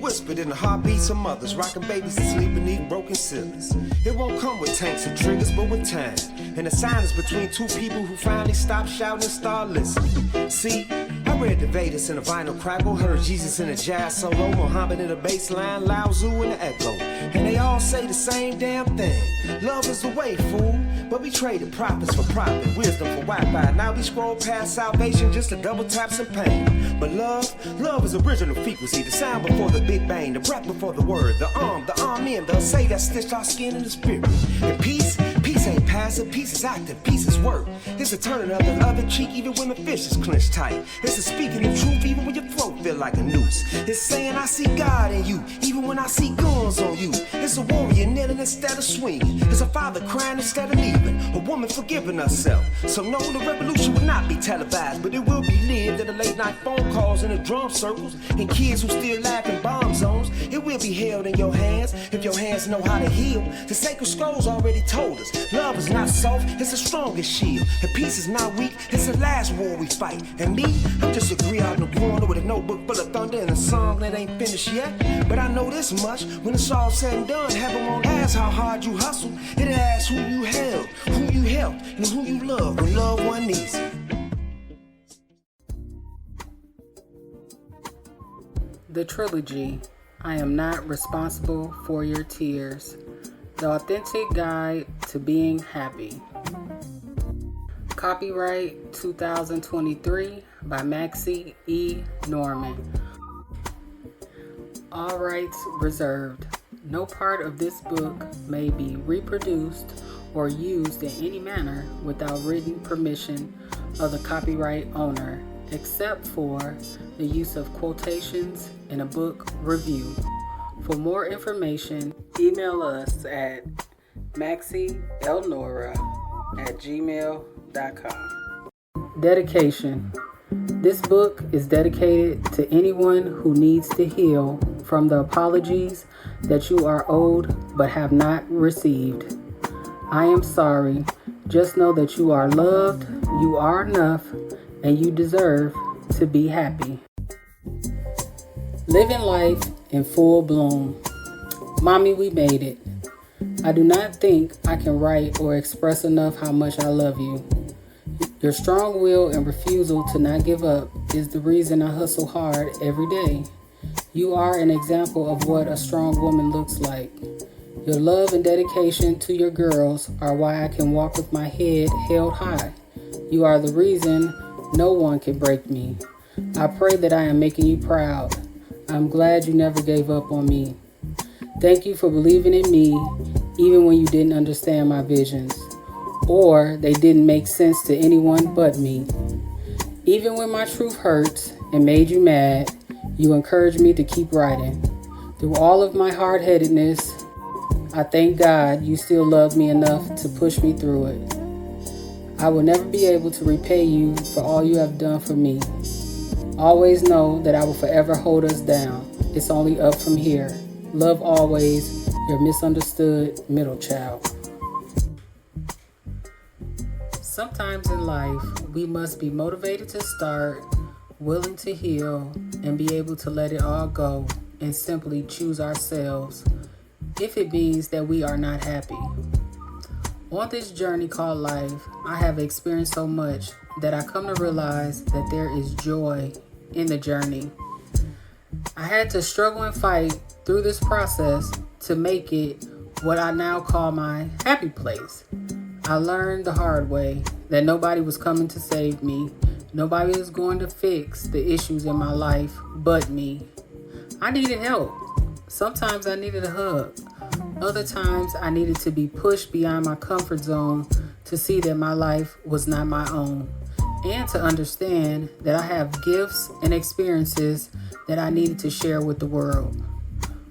whispered in the heartbeats of mothers, rocking babies to sleep beneath broken ceilings. It won't come with tanks and triggers, but with time. And the silence between two people who finally stop shouting and start listening. See, I read the Vedas in a vinyl crackle, heard Jesus in a jazz solo, Muhammad in a bass line, Lao Tzu in the echo. And they all say the same damn thing. Love is the way, fool. But we traded profits for profit, wisdom for Wi-Fi. Now we scroll past salvation just to double tap some pain. But love is original frequency. The sound before the Big Bang, the breath before the word, the amen, the say that stitched our skin in the spirit. And peace ain't passive, peace is active, peace is work. It's a turning of the other cheek even when the fist is clenched tight. It's a speaking the truth even when your throat feel like a noose. It's saying I see God in you even when I see guns on you. It's a warrior kneeling instead of swinging. It's a father crying instead of leaving. A woman forgiving herself. So no, the revolution will not be televised, but it will be lived in the late night phone calls and the drum circles and kids who still laugh in bomb zones. It will be held in your hands if your hands know how to heal. The sacred scrolls already told us love is not soft, it's the strongest shield. And peace is not weak, it's the last war we fight. And me, I'm just a griot out in the corner with a notebook full of thunder and a song that ain't finished yet. But I know this much, when it's all said and done, heaven won't ask how hard you hustle. It asks who you held, who you helped, and who you love when love one needs it. The Trilogy, I Am Not Responsible for Your Tears. The Authentic Guide to Being Happy. Copyright 2023 by Maxi Elnora. All rights reserved. No part of this book may be reproduced or used in any manner without written permission of the copyright owner, except for the use of quotations in a book review. For more information, email us at maxielnora@gmail.com. Dedication. This book is dedicated to anyone who needs to heal from the apologies that you are owed but have not received. I am sorry. Just know that you are loved, you are enough, and you deserve to be happy. Living life in full bloom. Mommy, we made it. I do not think I can write or express enough how much I love you. Your strong will and refusal to not give up is the reason I hustle hard every day. You are an example of what a strong woman looks like. Your love and dedication to your girls are why I can walk with my head held high. You are the reason no one can break me. I pray that I am making you proud. I'm glad you never gave up on me. Thank you for believing in me even when you didn't understand my visions, or they didn't make sense to anyone but me. Even when my truth hurts and made you mad, you encouraged me to keep writing. Through all of my hard-headedness, I thank God you still love me enough to push me through it. I will never be able to repay you for all you have done for me. Always know that I will forever hold us down. It's only up from here. Love always, your misunderstood middle child. Sometimes in life, we must be motivated to start, willing to heal, and be able to let it all go and simply choose ourselves if it means that we are not happy. On this journey called life, I have experienced so much that I come to realize that there is joy in the journey. I had to struggle and fight through this process to make it what I now call my happy place. I learned the hard way that nobody was coming to save me. Nobody was going to fix the issues in my life but me. I needed help. Sometimes I needed a hug. Other times I needed to be pushed beyond my comfort zone to see that my life was not my own, and to understand that I have gifts and experiences that I needed to share with the world.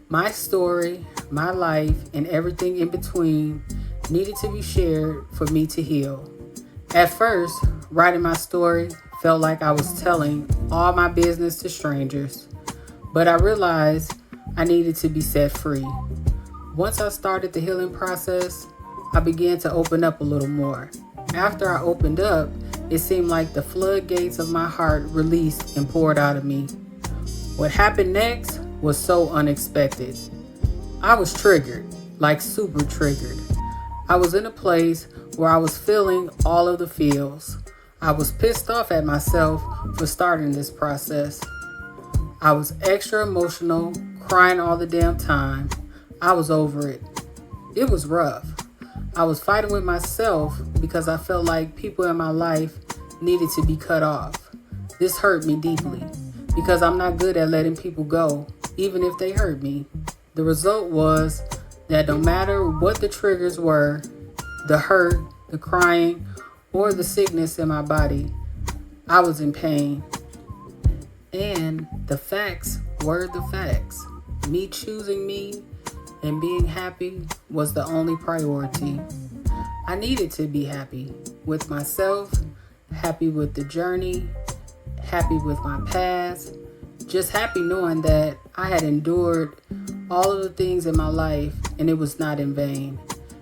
My story, my life, and everything in between needed to be shared for me to heal. At first, writing my story felt like I was telling all my business to strangers, but I realized I needed to be set free. Once I started the healing process, I began to open up a little more. After I opened up, it seemed like the floodgates of my heart released and poured out of me. What happened next was so unexpected. I was triggered, like super triggered. I was in a place where I was feeling all of the feels. I was pissed off at myself for starting this process. I was extra emotional, crying all the damn time. I was over it. It was rough. I was fighting with myself because I felt like people in my life needed to be cut off. This hurt me deeply because I'm not good at letting people go, even if they hurt me. The result was that no matter what the triggers were, the hurt, the crying, or the sickness in my body, I was in pain. And the facts were the facts. Me choosing me and being happy was the only priority. I needed to be happy with myself, happy with the journey, happy with my past, just happy knowing that I had endured all of the things in my life and it was not in vain.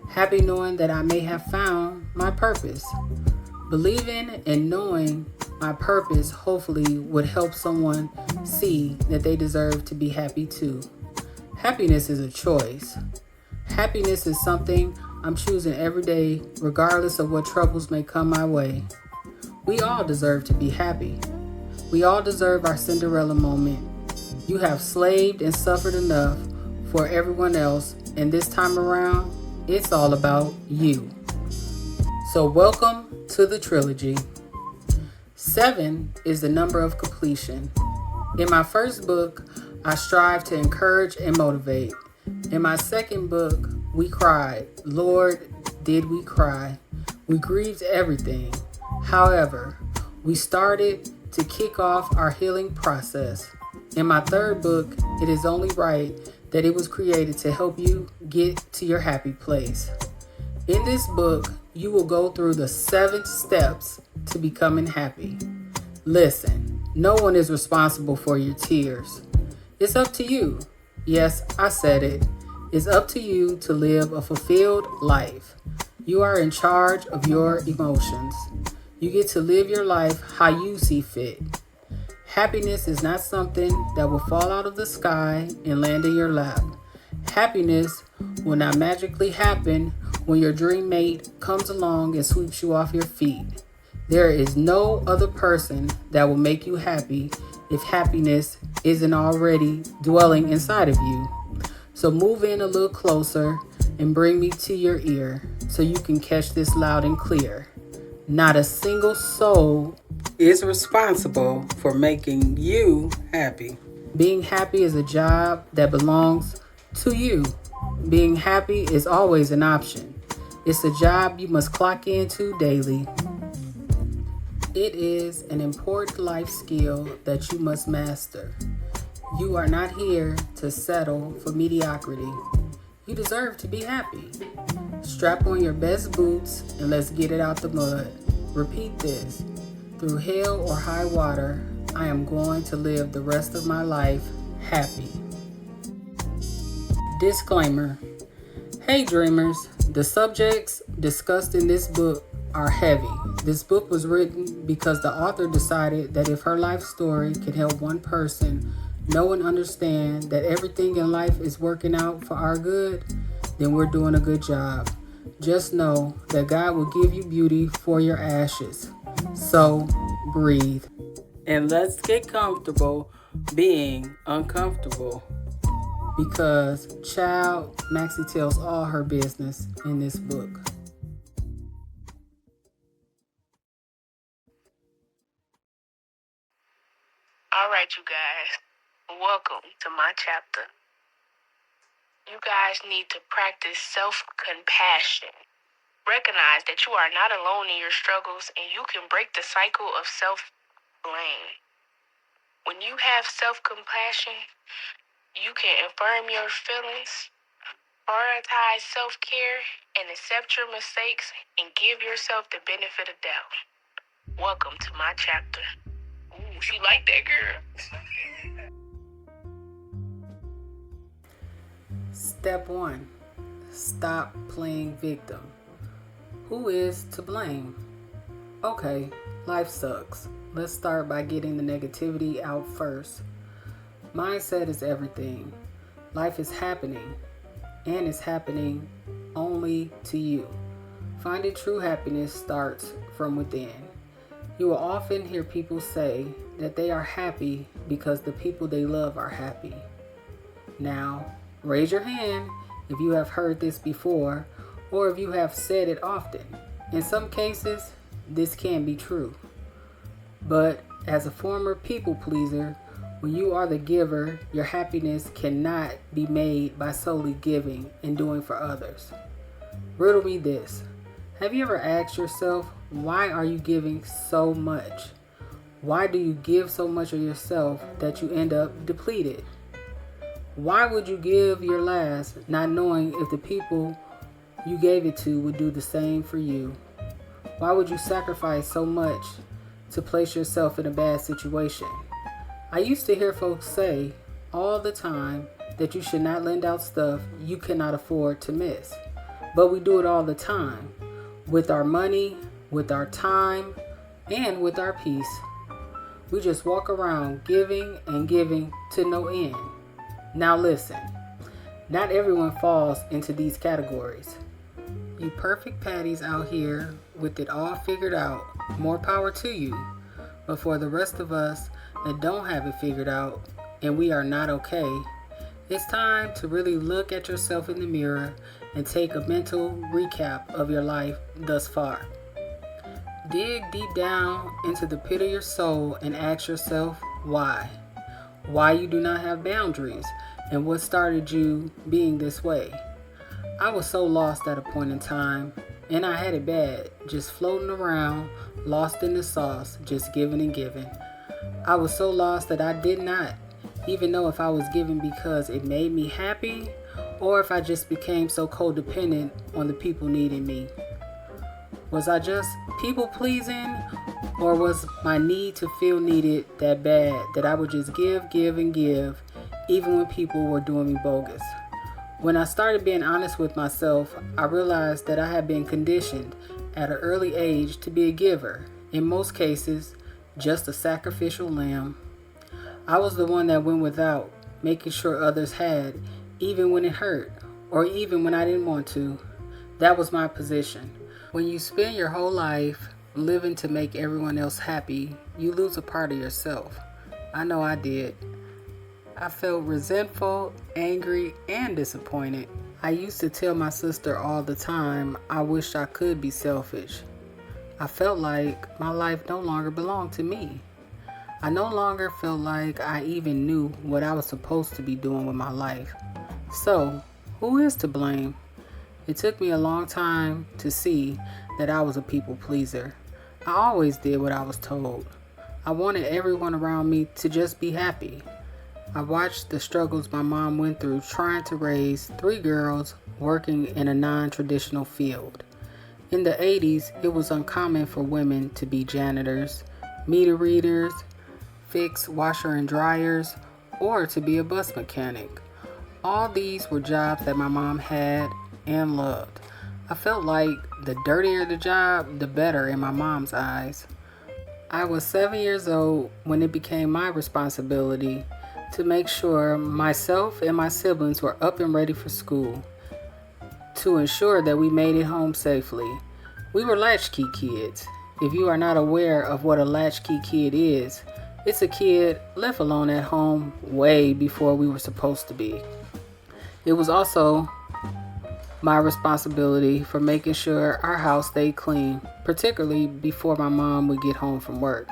Happy knowing that I may have found my purpose. Believing and knowing my purpose hopefully would help someone see that they deserve to be happy too. Happiness is a choice. Happiness is something I'm choosing every day, regardless of what troubles may come my way. We all deserve to be happy. We all deserve our Cinderella moment. You have slaved and suffered enough for everyone else, and this time around, it's all about you. So welcome to the Trilogy. 7 is the number of completion. In my first book, I strive to encourage and motivate. In my second book, we cried. Lord, did we cry? We grieved everything. However, we started to kick off our healing process. In my third book, it is only right that it was created to help you get to your happy place. In this book, you will go through the 7 steps to becoming happy. Listen, no one is responsible for your tears. It's up to you. Yes, I said it. It's up to you to live a fulfilled life. You are in charge of your emotions. You get to live your life how you see fit. Happiness is not something that will fall out of the sky and land in your lap. Happiness will not magically happen when your dream mate comes along and sweeps you off your feet. There is no other person that will make you happy if happiness isn't already dwelling inside of you. So move in a little closer and bring me to your ear so you can catch this loud and clear. Not a single soul is responsible for making you happy. Being happy is a job that belongs to you. Being happy is always an option. It's a job you must clock into daily. It is an important life skill that you must master. You are not here to settle for mediocrity. You deserve to be happy. Strap on your best boots and let's get it out the mud. Repeat this. Through hell or high water, I am going to live the rest of my life happy. Disclaimer. Hey dreamers, the subjects discussed in this book are heavy. This book was written because the author decided that if her life story could help one person know and understand that everything in life is working out for our good, then we're doing a good job. Just know that God will give you beauty for your ashes. So breathe. And let's get comfortable being uncomfortable. Because child, Maxi tells all her business in this book. All right, you guys, welcome to my chapter. You guys need to practice self-compassion. Recognize that you are not alone in your struggles and you can break the cycle of self-blame. When you have self-compassion, you can affirm your feelings, prioritize self-care, and accept your mistakes and give yourself the benefit of doubt. Welcome to my chapter. Ooh, she like that girl. Step 1. Stop playing victim. Who is to blame? Okay, life sucks. Let's start by getting the negativity out first. Mindset is everything. Life is happening, and it's happening only to you. Finding true happiness starts from within. You will often hear people say that they are happy because the people they love are happy. Now, raise your hand if you have heard this before or if you have said it often. In some cases, this can be true. But as a former people pleaser, when you are the giver, your happiness cannot be made by solely giving and doing for others. Riddle me this. Have you ever asked yourself, why are you giving so much? Why do you give so much of yourself that you end up depleted? Why would you give your last not knowing if the people you gave it to would do the same for you? Why would you sacrifice so much to place yourself in a bad situation? I used to hear folks say all the time that you should not lend out stuff you cannot afford to miss. But we do it all the time. With our money, with our time, and with our peace. We just walk around giving and giving to no end. Now listen, not everyone falls into these categories. You perfect patties out here with it all figured out, more power to you. But for the rest of us that don't have it figured out and we are not okay, it's time to really look at yourself in the mirror and take a mental recap of your life thus far. Dig deep down into the pit of your soul and ask yourself why. Why you do not have boundaries and what started you being this way. I was so lost at a point in time, and I had it bad, just floating around, lost in the sauce, just giving and giving. I was so lost that I did not even know if I was giving because it made me happy or if I just became so codependent on the people needing me. Was I just people pleasing, or was my need to feel needed that bad that I would just give, and give, even when people were doing me bogus? When I started being honest with myself, I realized that I had been conditioned at an early age to be a giver, in most cases, just a sacrificial lamb. I was the one that went without, making sure others had, even when it hurt, or even when I didn't want to. That was my position. When you spend your whole life living to make everyone else happy, you lose a part of yourself. I know I did. I felt resentful, angry, and disappointed. I used to tell my sister all the time I wished I could be selfish. I felt like my life no longer belonged to me. I no longer felt like I even knew what I was supposed to be doing with my life. So, who is to blame? It took me a long time to see that I was a people pleaser. I always did what I was told. I wanted everyone around me to just be happy. I watched the struggles my mom went through trying to raise 3 girls working in a non-traditional field. In the 80s, it was uncommon for women to be janitors, meter readers, fix washer and dryers, or to be a bus mechanic. All these were jobs that my mom had and loved. I felt like the dirtier the job, the better in my mom's eyes. I was 7 years old when it became my responsibility to make sure myself and my siblings were up and ready for school, to ensure that we made it home safely. We were latchkey kids. If you are not aware of what a latchkey kid is, it's a kid left alone at home way before we were supposed to be. It was also my responsibility for making sure our house stayed clean, particularly before my mom would get home from work.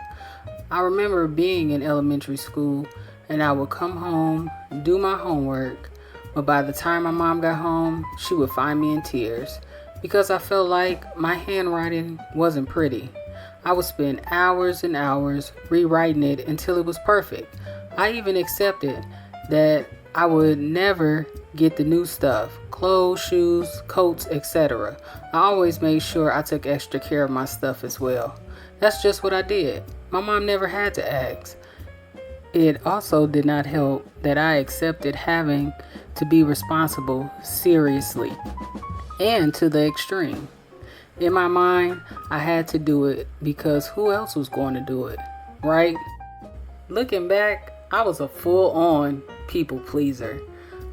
I remember being in elementary school and I would come home, do my homework, but by the time my mom got home, she would find me in tears because I felt like my handwriting wasn't pretty. I would spend hours and hours rewriting it until it was perfect. I even accepted that I would never get the new stuff, clothes, shoes, coats, etc. I always made sure I took extra care of my stuff as well. That's just what I did. My mom never had to ask. It also did not help that I accepted having to be responsible seriously and to the extreme. In my mind, I had to do it because who else was going to do it, right? Looking back, I was a full-on people pleaser.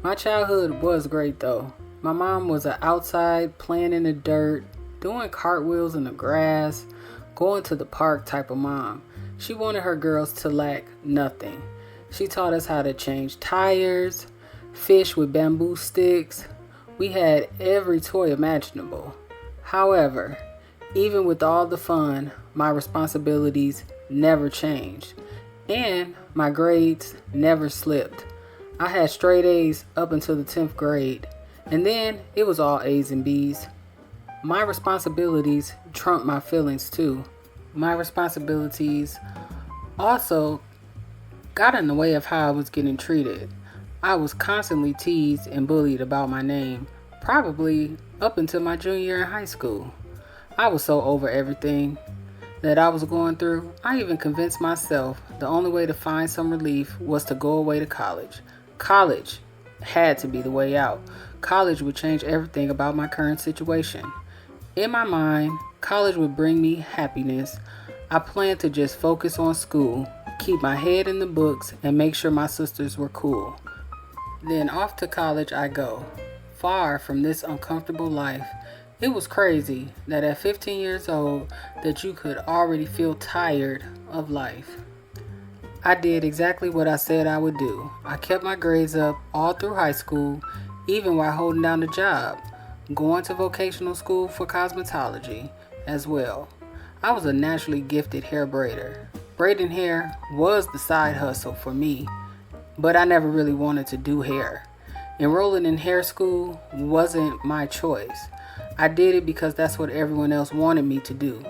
My childhood was great though. My mom was outside playing in the dirt, doing cartwheels in the grass, going to the park type of mom. She wanted her girls to lack nothing. She taught us how to change tires, fish with bamboo sticks. We had every toy imaginable. However, even with all the fun, my responsibilities never changed, and my grades never slipped. I had straight A's up until the 10th grade, and then it was all A's and B's. My responsibilities trumped my feelings too. My responsibilities also got in the way of how I was getting treated. I was constantly teased and bullied about my name, probably up until my junior year in high school. I was so over everything that I was going through, I even convinced myself the only way to find some relief was to go away to college. College had to be the way out. College would change everything about my current situation. In my mind, college would bring me happiness. I planned to just focus on school, keep my head in the books, and make sure my sisters were cool. Then off to college I go, far from this uncomfortable life. It was crazy that at 15 years old that you could already feel tired of life. I did exactly what I said I would do. I kept my grades up all through high school, even while holding down the job, going to vocational school for cosmetology as well. I was a naturally gifted hair braider. Braiding hair was the side hustle for me, but I never really wanted to do hair. Enrolling in hair school wasn't my choice. I did it because that's what everyone else wanted me to do.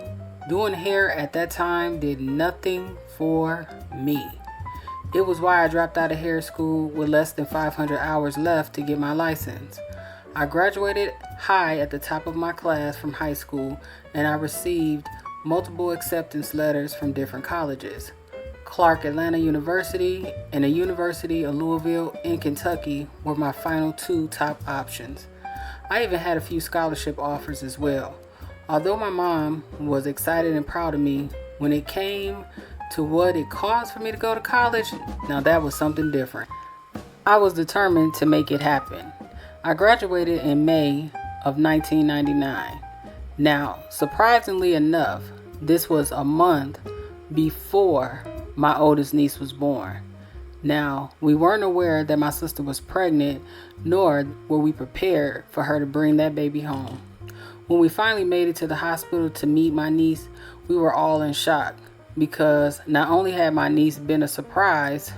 Doing hair at that time did nothing for me. It was why I dropped out of hair school with less than 500 hours left to get my license. I graduated high at the top of my class from high school, and I received multiple acceptance letters from different colleges. Clark Atlanta University and the University of Louisville in Kentucky were my final two top options. I even had a few scholarship offers as well. Although my mom was excited and proud of me, when it came to what it cost for me to go to college, now that was something different. I was determined to make it happen. I graduated in May of 1999. Now, surprisingly enough, this was a month before my oldest niece was born. Now, we weren't aware that my sister was pregnant, nor were we prepared for her to bring that baby home. When we finally made it to the hospital to meet my niece, we were all in shock because not only had my niece been a surprise,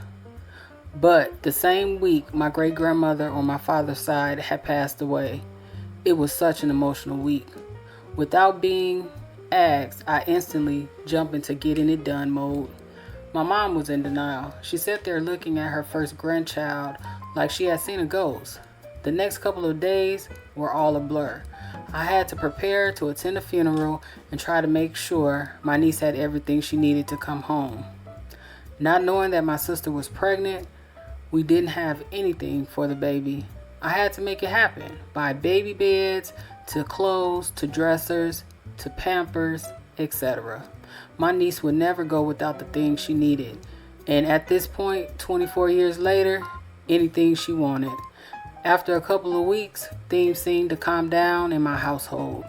but the same week my great-grandmother on my father's side had passed away. It was such an emotional week. Without being asked, I instantly jumped into getting it done mode. My mom was in denial. She sat there looking at her first grandchild like she had seen a ghost. The next couple of days were all a blur. I had to prepare to attend a funeral and try to make sure my niece had everything she needed to come home. Not knowing that my sister was pregnant, we didn't have anything for the baby. I had to make it happen. Buy baby beds, to clothes, to dressers, to Pampers, etc. My niece would never go without the things she needed. And at this point, 24 years later, anything she wanted. After a couple of weeks, things seemed to calm down in my household.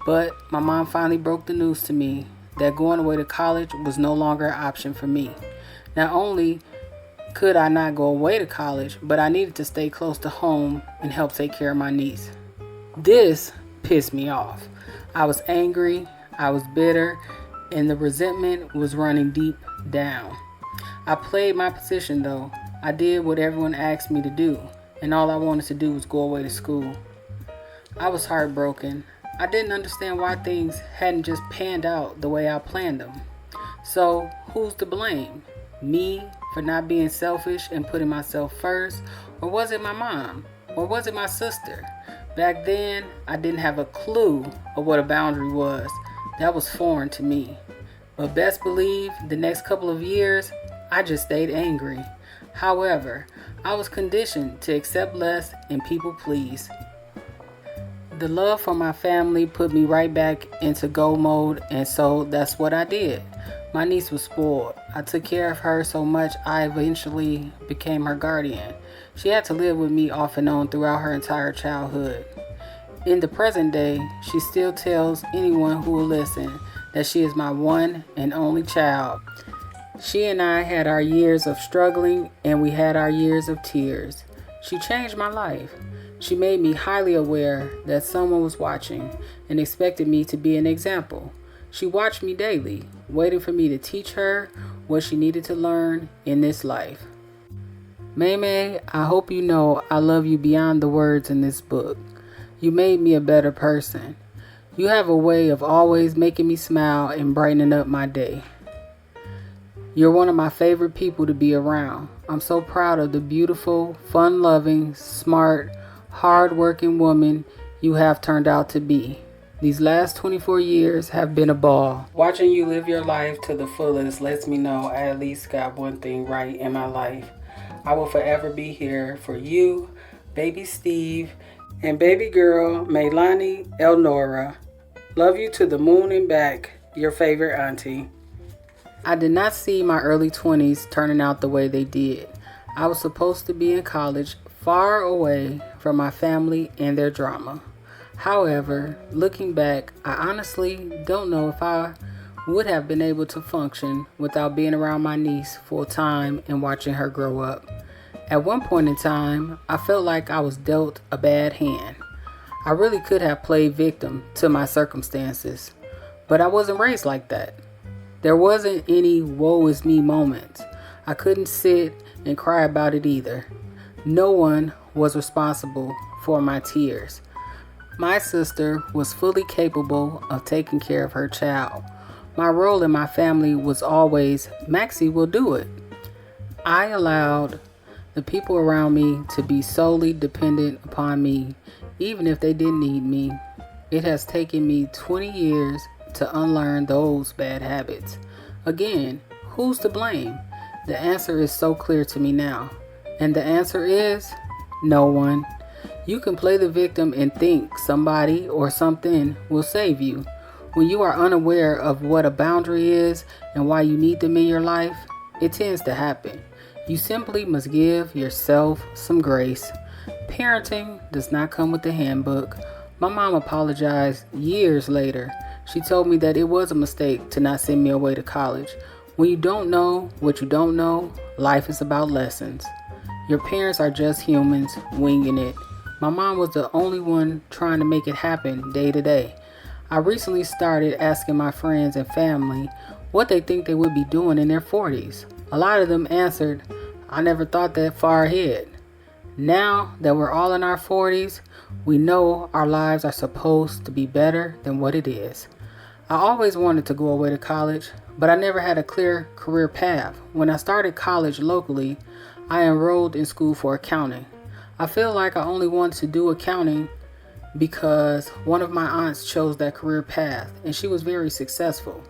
But my mom finally broke the news to me that going away to college was no longer an option for me. Not only could I not go away to college, but I needed to stay close to home and help take care of my niece. This pissed me off. I was angry, I was bitter, and the resentment was running deep down. I played my position though. I did what everyone asked me to do, and all I wanted to do was go away to school. I was heartbroken. I didn't understand why things hadn't just panned out the way I planned them. So who's to blame? Me for not being selfish and putting myself first? Or was it my mom? Or was it my sister? Back then, I didn't have a clue of what a boundary was. That was foreign to me. But best believe, the next couple of years, I just stayed angry. However, I was conditioned to accept less and people please. The love for my family put me right back into go mode, and so that's what I did. My niece was spoiled. I took care of her so much I eventually became her guardian. She had to live with me off and on throughout her entire childhood. In the present day, she still tells anyone who will listen that she is my one and only child. She and I had our years of struggling, and we had our years of tears. She changed my life. She made me highly aware that someone was watching and expected me to be an example. She watched me daily, waiting for me to teach her what she needed to learn in this life. May, I hope you know I love you beyond the words in this book. You made me a better person. You have a way of always making me smile and brightening up my day. You're one of my favorite people to be around. I'm so proud of the beautiful, fun-loving, smart, hard-working woman you have turned out to be. These last 24 years have been a ball. Watching you live your life to the fullest lets me know I at least got one thing right in my life. I will forever be here for you, baby Steve, and baby girl Maxi Elnora. Love you to the moon and back, your favorite auntie. I did not see my early 20s turning out the way they did. I was supposed to be in college, far away from my family and their drama. However, looking back, I honestly don't know if I would have been able to function without being around my niece full time and watching her grow up. At one point in time, I felt like I was dealt a bad hand. I really could have played victim to my circumstances, but I wasn't raised like that. There wasn't any woe is me moments. I couldn't sit and cry about it either. No one was responsible for my tears. My sister was fully capable of taking care of her child. My role in my family was always, Maxi will do it. I allowed the people around me to be solely dependent upon me, even if they didn't need me. It has taken me 20 years to unlearn those bad habits. Again, who's to blame? The answer is so clear to me now. And the answer is no one. You can play the victim and think somebody or something will save you. When you are unaware of what a boundary is and why you need them in your life, it tends to happen. You simply must give yourself some grace. Parenting does not come with the handbook. My mom apologized years later. She told me that it was a mistake to not send me away to college. When you don't know what you don't know, life is about lessons. Your parents are just humans winging it. My mom was the only one trying to make it happen day to day. I recently started asking my friends and family what they think they would be doing in their 40s. A lot of them answered, I never thought that far ahead. Now that we're all in our 40s, we know our lives are supposed to be better than what it is. I always wanted to go away to college, but I never had a clear career path. When I started college locally, I enrolled in school for accounting. I feel like I only wanted to do accounting because one of my aunts chose that career path and she was very successful.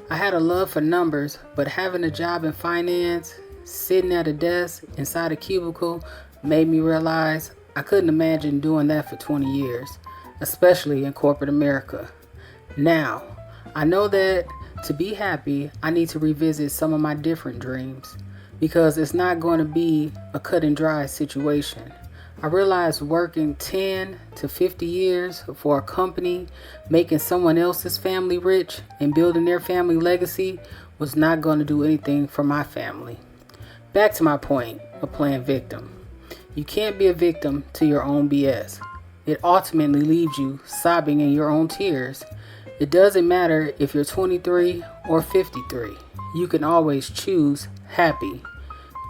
I had a love for numbers, but having a job in finance, sitting at a desk inside a cubicle, made me realize I couldn't imagine doing that for 20 years, especially in corporate America. Now, I know that to be happy, I need to revisit some of my different dreams because it's not going to be a cut and dry situation. I realized working 10 to 50 years for a company, making someone else's family rich and building their family legacy was not going to do anything for my family. Back to my point of playing victim. You can't be a victim to your own BS. It ultimately leaves you sobbing in your own tears. It doesn't matter if you're 23 or 53. You can always choose happy.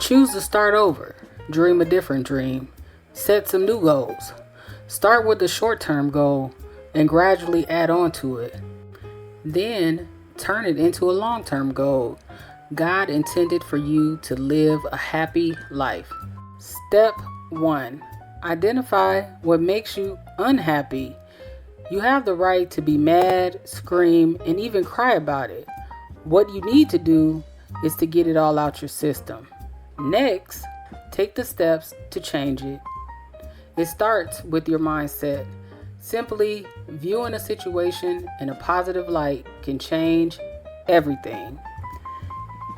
Choose to start over. Dream a different dream. Set some new goals. Start with a short-term goal and gradually add on to it. Then turn it into a long-term goal. God intended for you to live a happy life. Step 1. Identify what makes you unhappy. You have the right to be mad, scream, and even cry about it. What you need to do is to get it all out your system. Next, take the steps to change it. It starts with your mindset. Simply viewing a situation in a positive light can change everything.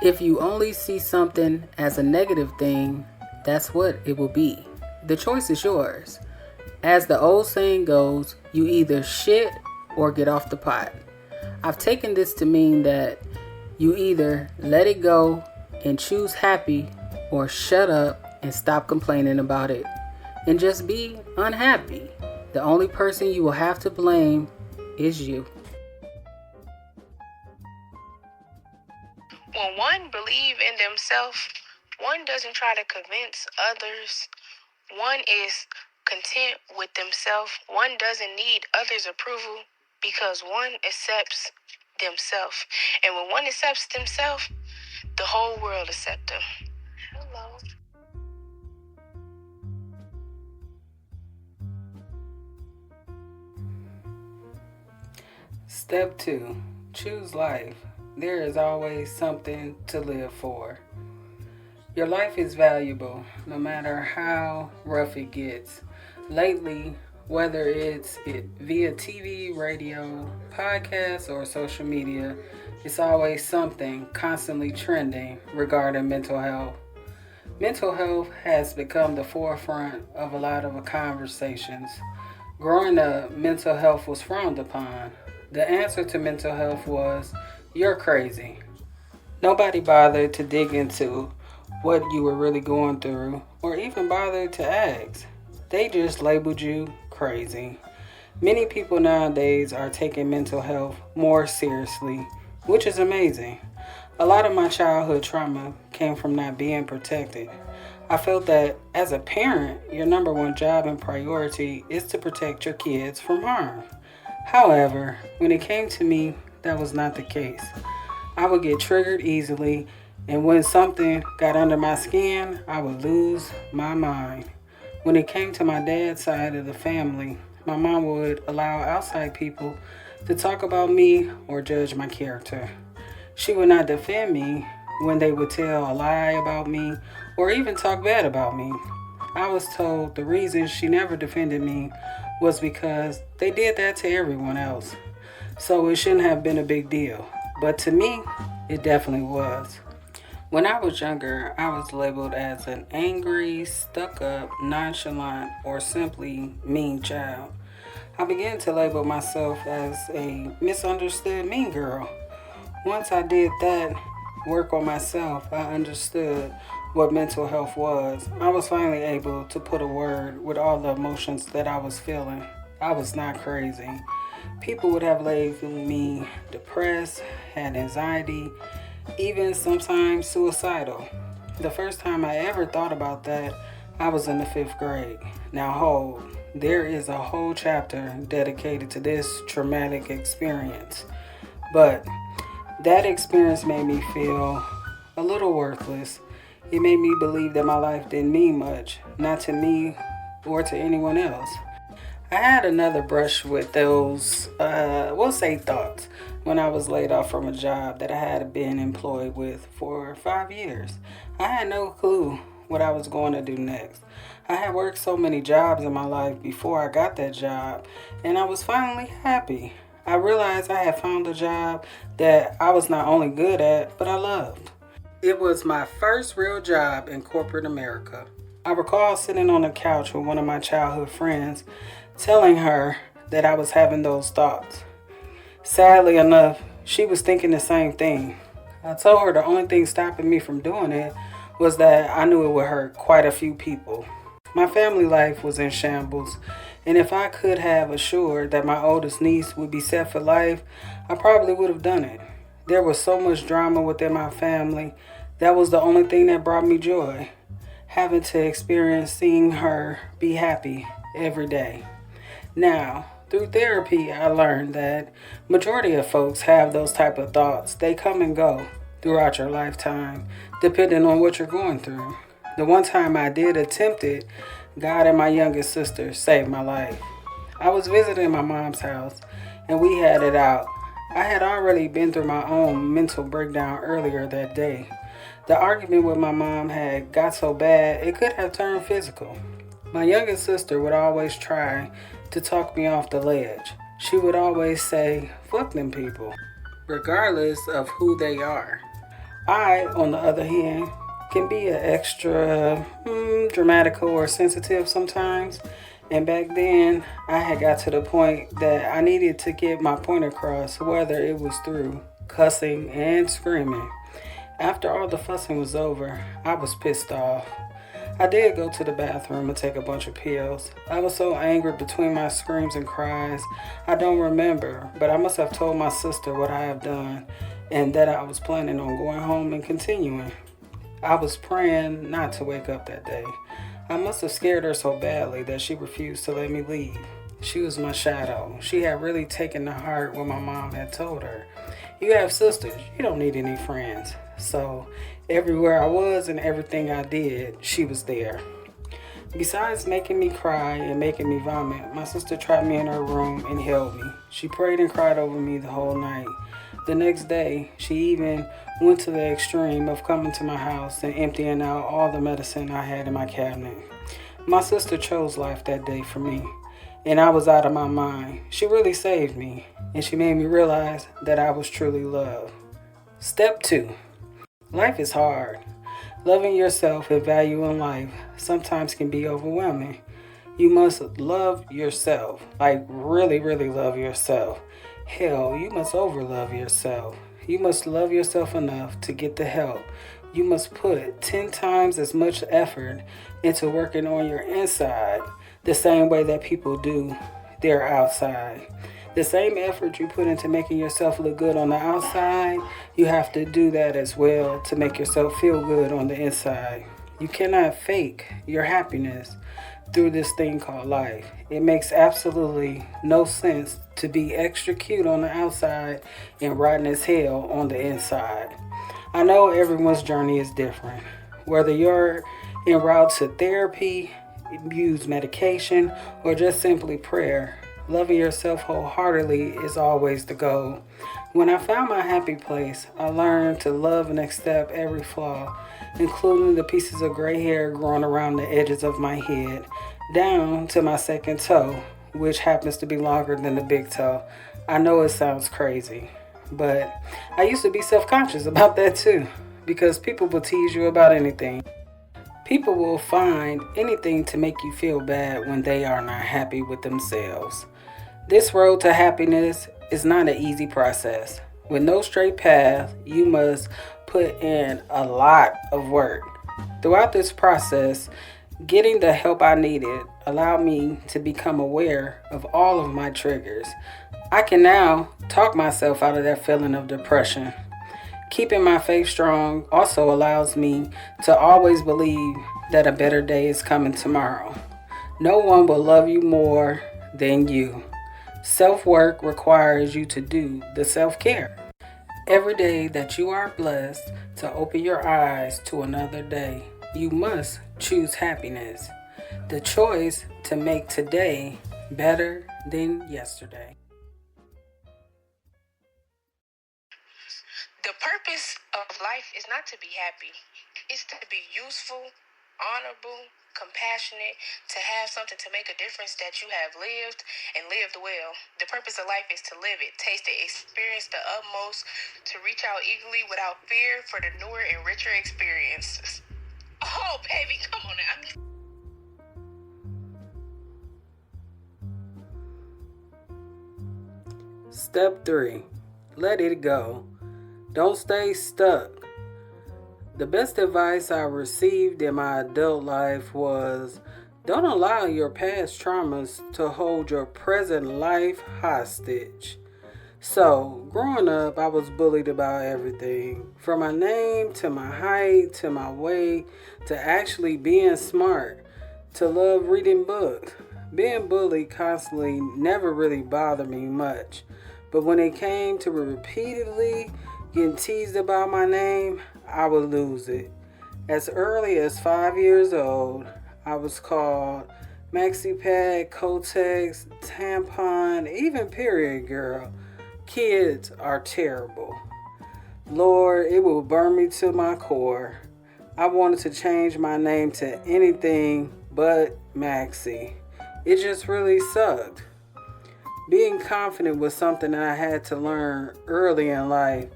If you only see something as a negative thing, that's what it will be. The choice is yours. As the old saying goes, you either shit or get off the pot. I've taken this to mean that you either let it go and choose happy, or shut up and stop complaining about it and just be unhappy. The only person you will have to blame is you. When one believes in themselves, one doesn't try to convince others. One is content with themselves. One doesn't need others' approval because one accepts themselves. And when one accepts themselves, the whole world accepts them. Hello. Step 2. Choose life. There is always something to live for. Your life is valuable, no matter how rough it gets. Lately, whether it's via TV, radio, podcast, or social media, it's always something constantly trending regarding mental health. Mental health has become the forefront of a lot of conversations. Growing up, mental health was frowned upon. The answer to mental health was, "You're crazy." Nobody bothered to dig into what you were really going through or even bothered to ask. They just labeled you crazy. Many people nowadays are taking mental health more seriously, which is amazing. A lot of my childhood trauma came from not being protected. I felt that as a parent, your number one job and priority is to protect your kids from harm. However, when it came to me, that was not the case. I would get triggered easily, and when something got under my skin, I would lose my mind. When it came to my dad's side of the family, my mom would allow outside people to talk about me or judge my character. She would not defend me when they would tell a lie about me or even talk bad about me. I was told the reason she never defended me was because they did that to everyone else. So it shouldn't have been a big deal. But to me, it definitely was. When I was younger, I was labeled as an angry, stuck-up, nonchalant, or simply mean child. I began to label myself as a misunderstood mean girl. Once I did that work on myself, I understood what mental health was. I was finally able to put a word with all the emotions that I was feeling. I was not crazy. People would have labeled me depressed, had anxiety, even sometimes suicidal. The first time I ever thought about that, I was in the 5th grade. Now hold, there is a whole chapter dedicated to this traumatic experience. But that experience made me feel a little worthless. It made me believe that my life didn't mean much, not to me or to anyone else. I had another brush with those, we'll say thoughts, when I was laid off from a job that I had been employed with for 5 years. I had no clue what I was going to do next. I had worked so many jobs in my life before I got that job, and I was finally happy. I realized I had found a job that I was not only good at, but I loved. It was my first real job in corporate America. I recall sitting on the couch with one of my childhood friends, telling her that I was having those thoughts. Sadly enough, she was thinking the same thing. I told her the only thing stopping me from doing it was that I knew it would hurt quite a few people. My family life was in shambles, and if I could have assured that my oldest niece would be set for life, I probably would have done it. There was so much drama within my family. That was the only thing that brought me joy. Having to experience seeing her be happy every day. Now, through therapy, I learned that majority of folks have those type of thoughts. They come and go throughout your lifetime, depending on what you're going through. The one time I did attempt it, God and my youngest sister saved my life. I was visiting my mom's house, and we had it out. I had already been through my own mental breakdown earlier that day. The argument with my mom had got so bad, it could have turned physical. My youngest sister would always try to talk me off the ledge. She would always say, "Fuck them people," regardless of who they are. I, on the other hand, can be an extra dramatical or sensitive sometimes. And back then, I had got to the point that I needed to get my point across, whether it was through cussing and screaming. After all the fussing was over, I was pissed off. I did go to the bathroom and take a bunch of pills. I was so angry between my screams and cries. I don't remember, but I must have told my sister what I have done and that I was planning on going home and continuing. I was praying not to wake up that day. I must have scared her so badly that she refused to let me leave. She was my shadow. She had really taken to heart what my mom had told her. You have sisters, you don't need any friends. So everywhere I was and everything I did, she was there. Besides making me cry and making me vomit, my sister trapped me in her room and held me. She prayed and cried over me the whole night. The next day, she even went to the extreme of coming to my house and emptying out all the medicine I had in my cabinet. My sister chose life that day for me, and I was out of my mind. She really saved me, and she made me realize that I was truly loved. Step 2. Life is hard. Loving yourself and valuing life sometimes can be overwhelming. You must love yourself, like really, really love yourself. Hell, you must overlove yourself. You must love yourself enough to get the help. You must put 10 times as much effort into working on your inside the same way that people do their outside. The same effort you put into making yourself look good on the outside, you have to do that as well to make yourself feel good on the inside. You cannot fake your happiness through this thing called life. It makes absolutely no sense to be extra cute on the outside and rotten as hell on the inside. I know everyone's journey is different. Whether you're en route to therapy, use medication, or just simply prayer, loving yourself wholeheartedly is always the goal. When I found my happy place, I learned to love and accept every flaw, including the pieces of gray hair growing around the edges of my head, down to my second toe, which happens to be longer than the big toe. I know it sounds crazy, but I used to be self-conscious about that too, because people will tease you about anything. People will find anything to make you feel bad when they are not happy with themselves. This road to happiness is not an easy process. With no straight path, you must put in a lot of work. Throughout this process, getting the help I needed allowed me to become aware of all of my triggers. I can now talk myself out of that feeling of depression. Keeping my faith strong also allows me to always believe that a better day is coming tomorrow. No one will love you more than you. Self-work requires you to do the self-care. Every day that you are blessed to open your eyes to another day, you must choose happiness. The choice to make today better than yesterday. The purpose of life is not to be happy. It's to be useful, honorable, compassionate, to have something to make a difference that you have lived and lived well. The purpose of life is to live it, taste it, experience the utmost, to reach out eagerly without fear for the newer and richer experiences. Oh, baby, come on now. Step 3. Let it go. Don't stay stuck. The best advice I received in my adult life was, don't allow your past traumas to hold your present life hostage. So, growing up, I was bullied about everything. From my name, to my height, to my weight, to actually being smart, to love reading books. Being bullied constantly never really bothered me much. But when it came to repeatedly getting teased about my name, I would lose it. As early as 5 years old, I was called Maxi Pad, Kotex, Tampon, even Period Girl. Kids are terrible. Lord, it will burn me to my core. I wanted to change my name to anything but Maxi. It just really sucked. Being confident was something that I had to learn early in life.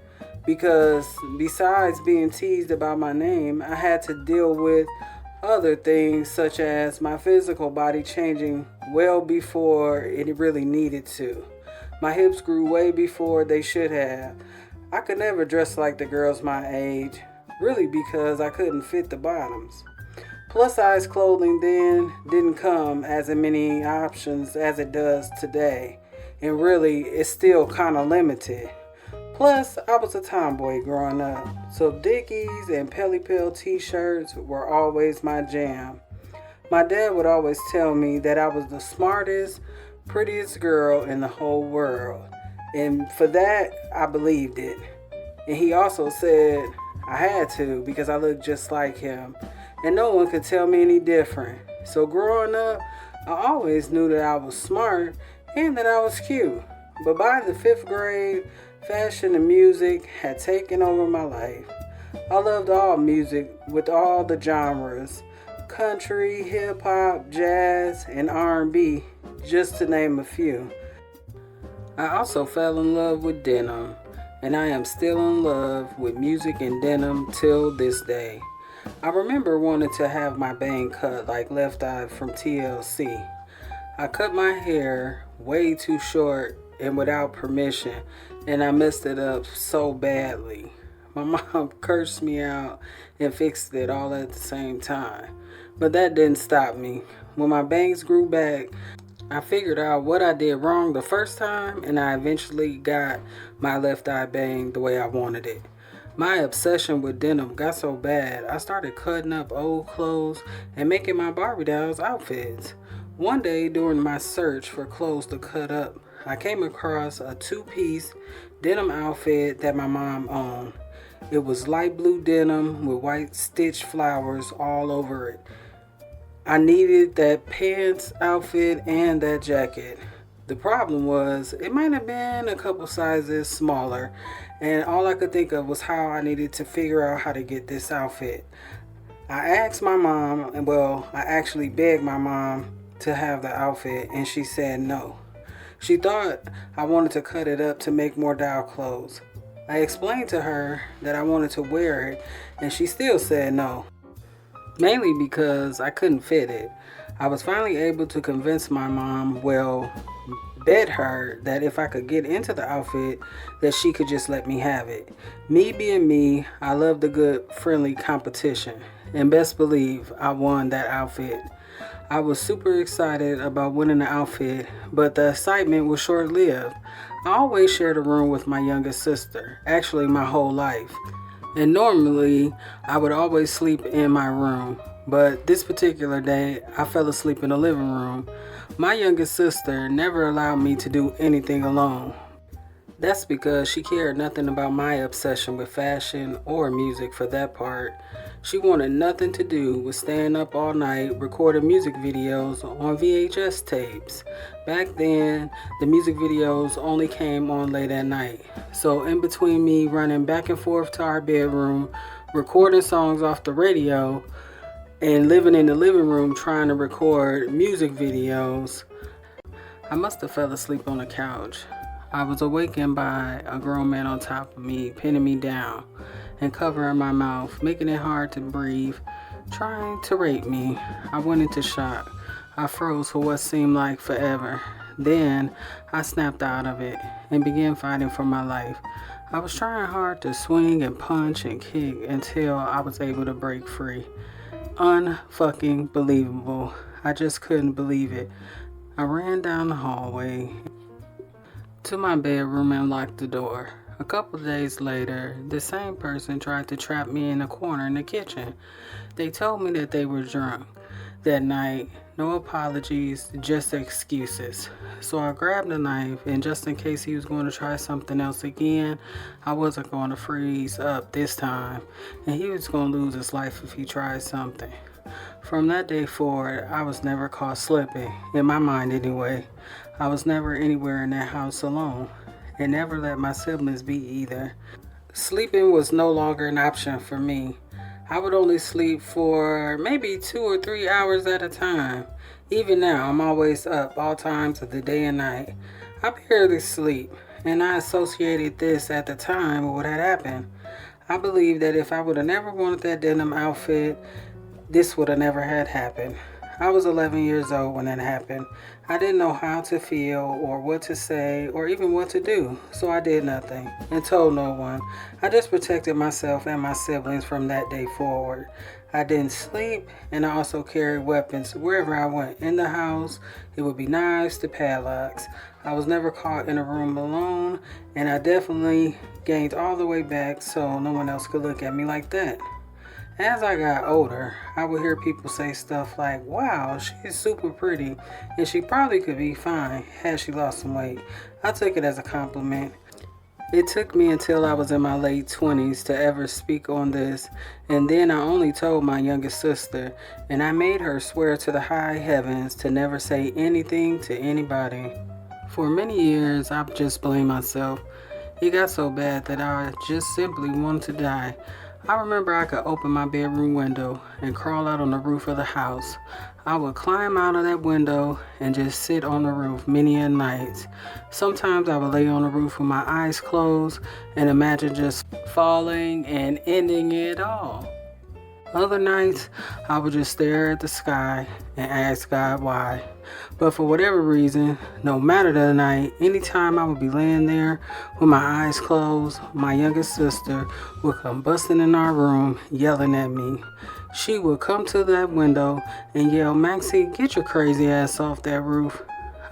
because besides being teased about my name, I had to deal with other things such as my physical body changing well before it really needed to. My hips grew way before they should have. I could never dress like the girls my age, really because I couldn't fit the bottoms. Plus size clothing then didn't come as many options as it does today, and really it's still kind of limited. Plus, I was a tomboy growing up, so Dickies and Pelly Pill t-shirts were always my jam. My dad would always tell me that I was the smartest, prettiest girl in the whole world, and for that, I believed it. And he also said I had to because I looked just like him, and no one could tell me any different. So growing up, I always knew that I was smart and that I was cute. But by the 5th grade, fashion and music had taken over my life. I loved all music with all the genres, country, hip-hop, jazz, and R&B, just to name a few. I also fell in love with denim, and I am still in love with music and denim till this day. I remember wanting to have my bang cut like Left Eye from TLC. I cut my hair way too short and without permission, and I messed it up so badly. My mom cursed me out and fixed it all at the same time. But that didn't stop me. When my bangs grew back, I figured out what I did wrong the first time, and I eventually got my left eye bang the way I wanted it. My obsession with denim got so bad, I started cutting up old clothes and making my Barbie dolls outfits. One day during my search for clothes to cut up, I came across a 2-piece denim outfit that my mom owned. It was light blue denim with white stitched flowers all over it. I needed that pants outfit and that jacket. The problem was, it might have been a couple sizes smaller, and all I could think of was how I needed to figure out how to get this outfit. I asked my mom, I actually begged my mom to have the outfit, and she said no. She thought I wanted to cut it up to make more doll clothes. I explained to her that I wanted to wear it, and she still said no. Mainly because I couldn't fit it. I was finally able to convince my mom, bet her that if I could get into the outfit, that she could just let me have it. Me being me, I loved a good, friendly competition. And best believe I won that outfit. I was super excited about winning the outfit, but the excitement was short-lived. I always shared a room with my youngest sister, actually my whole life. And normally, I would always sleep in my room, but this particular day, I fell asleep in the living room. My youngest sister never allowed me to do anything alone. That's because she cared nothing about my obsession with fashion or music for that part. She wanted nothing to do with staying up all night recording music videos on VHS tapes. Back then, the music videos only came on late at night. So in between me running back and forth to our bedroom, recording songs off the radio, and living in the living room trying to record music videos, I must have fell asleep on the couch. I was awakened by a grown man on top of me, pinning me down and covering my mouth, making it hard to breathe, trying to rape me. I went into shock. I froze for what seemed like forever. Then I snapped out of it and began fighting for my life. I was trying hard to swing and punch and kick until I was able to break free. Unfucking believable. I just couldn't believe it. I ran down the hallway to my bedroom and locked the door. A couple days later, the same person tried to trap me in a corner in the kitchen. They told me that they were drunk that night. No apologies, just excuses. So I grabbed a knife, and just in case he was going to try something else again, I wasn't going to freeze up this time, and he was going to lose his life if he tried something. From that day forward, I was never caught slipping, in my mind anyway. I was never anywhere in that house alone, and never let my siblings be either. Sleeping was no longer an option for me. I would only sleep for maybe 2 or 3 hours at a time. Even now, I'm always up all times of the day and night. I barely sleep, and I associated this at the time with what had happened. I believe that if I would have never wanted that denim outfit, this would have never had happened. I was 11 years old when that happened. I didn't know how to feel or what to say or even what to do, so I did nothing and told no one. I just protected myself and my siblings from that day forward. I didn't sleep, and I also carried weapons wherever I went. In the house, it would be knives to padlocks. I was never caught in a room alone, and I definitely gained all the way back so no one else could look at me like that. As I got older, I would hear people say stuff like, wow, she's super pretty, and she probably could be fine had she lost some weight. I took it as a compliment. It took me until I was in my late 20s to ever speak on this, and then I only told my youngest sister, and I made her swear to the high heavens to never say anything to anybody. For many years, I just blamed myself. It got so bad that I just simply wanted to die. I remember I could open my bedroom window and crawl out on the roof of the house. I would climb out of that window and just sit on the roof many a night. Sometimes I would lay on the roof with my eyes closed and imagine just falling and ending it all. Other nights, I would just stare at the sky and ask God why. But for whatever reason, no matter the night, anytime I would be laying there with my eyes closed, my youngest sister would come busting in our room, yelling at me. She would come to that window and yell, "Maxi, get your crazy ass off that roof."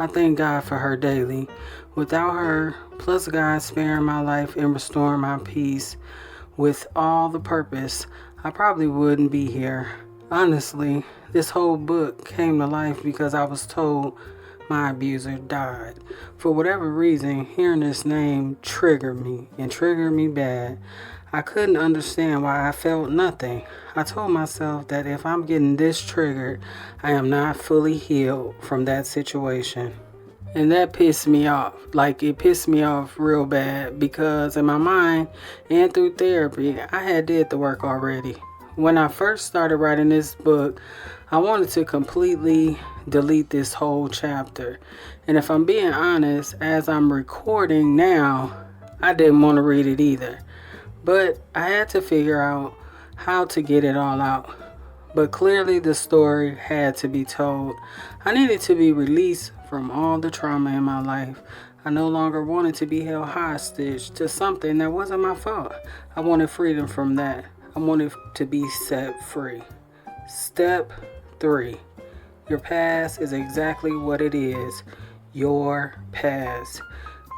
I thank God for her daily. Without her, plus God sparing my life and restoring my peace with all the purpose, I probably wouldn't be here. Honestly, this whole book came to life because I was told my abuser died. For whatever reason, hearing this name triggered me and triggered me bad. I couldn't understand why I felt nothing. I told myself that if I'm getting this triggered, I am not fully healed from that situation. And that pissed me off. Like, it pissed me off real bad because in my mind and through therapy, I had did the work already. When I first started writing this book, I wanted to completely delete this whole chapter. And if I'm being honest, as I'm recording now, I didn't want to read it either. But I had to figure out how to get it all out. But clearly the story had to be told. I needed to be released from all the trauma in my life. I no longer wanted to be held hostage to something that wasn't my fault. I wanted freedom from that. I wanted to be set free. Step 3. Your past is exactly what it is. Your past.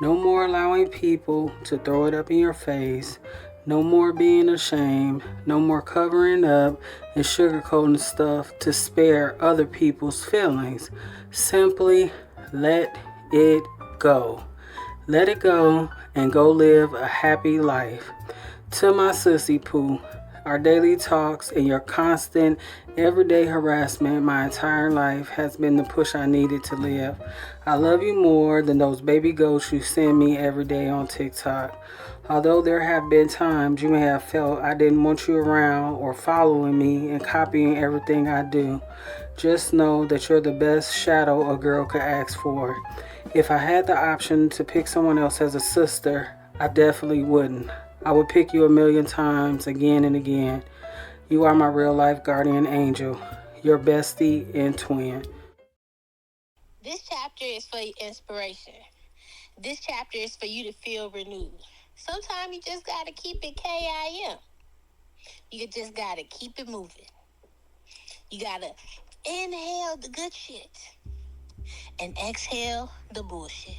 No more allowing people to throw it up in your face. No more being ashamed. No more covering up and sugarcoating stuff to spare other people's feelings. Simply let it go. Let it go and go live a happy life. To my sissy poo, our daily talks and your constant everyday harassment my entire life has been the push I needed to live. I love you more than those baby ghosts you send me every day on TikTok. Although there have been times you may have felt I didn't want you around or following me and copying everything I do, just know that you're the best shadow a girl could ask for. If I had the option to pick someone else as a sister, I definitely wouldn't. I would pick you a million times, again and again. You are my real life guardian angel, your bestie and twin. This chapter is for inspiration. This chapter is for you to feel renewed. Sometimes you just gotta keep it KIM. You just gotta keep it moving. You gotta inhale the good shit and exhale the bullshit.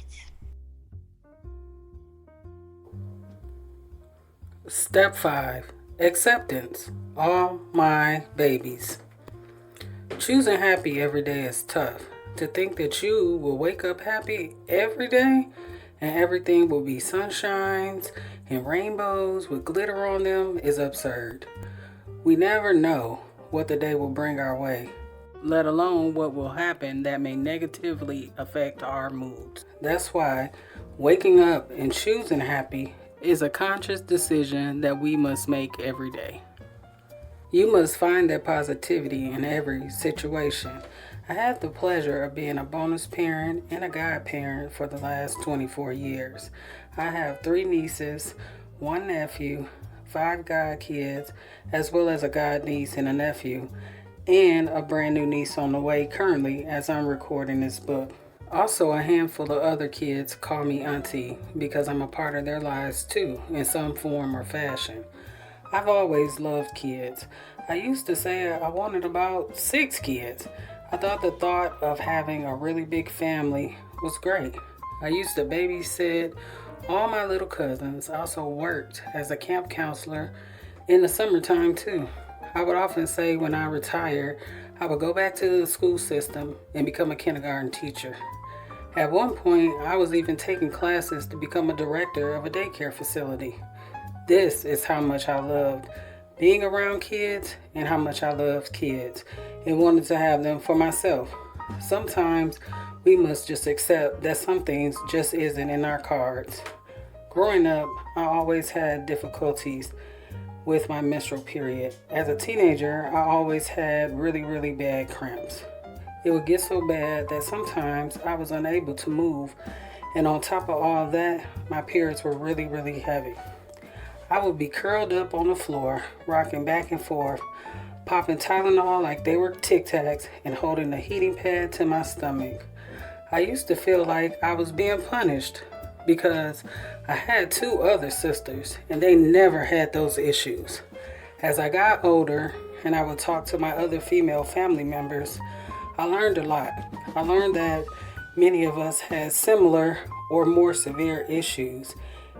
Step 5. Acceptance. All my babies. Choosing happy every day is tough. To think that you will wake up happy every day and everything will be sunshines and rainbows with glitter on them is absurd. We never know what the day will bring our way, let alone what will happen that may negatively affect our moods. That's why waking up and choosing happy is a conscious decision that we must make every day. You must find that positivity in every situation. I had the pleasure of being a bonus parent and a godparent for the last 24 years. I have 3 nieces, 1 nephew, 5 godkids, as well as a godniece and a nephew, and a brand new niece on the way currently as I'm recording this book. Also, a handful of other kids call me auntie because I'm a part of their lives too, in some form or fashion. I've always loved kids. I used to say I wanted about 6 kids. I thought the thought of having a really big family was great. I used to babysit all my little cousins. I also worked as a camp counselor in the summertime too. I would often say when I retired, I would go back to the school system and become a kindergarten teacher. At one point, I was even taking classes to become a director of a daycare facility. This is how much I loved being around kids and how much I loved kids and wanted to have them for myself. Sometimes we must just accept that some things just isn't in our cards. Growing up, I always had difficulties with my menstrual period. As a teenager, I always had really bad cramps. It would get so bad that sometimes I was unable to move, and on top of all that, my periods were really heavy. I would be curled up on the floor, rocking back and forth, popping Tylenol like they were Tic Tacs, and holding a heating pad to my stomach. I used to feel like I was being punished because I had 2 other sisters and they never had those issues. As I got older and I would talk to my other female family members, I learned a lot. I learned that many of us had similar or more severe issues,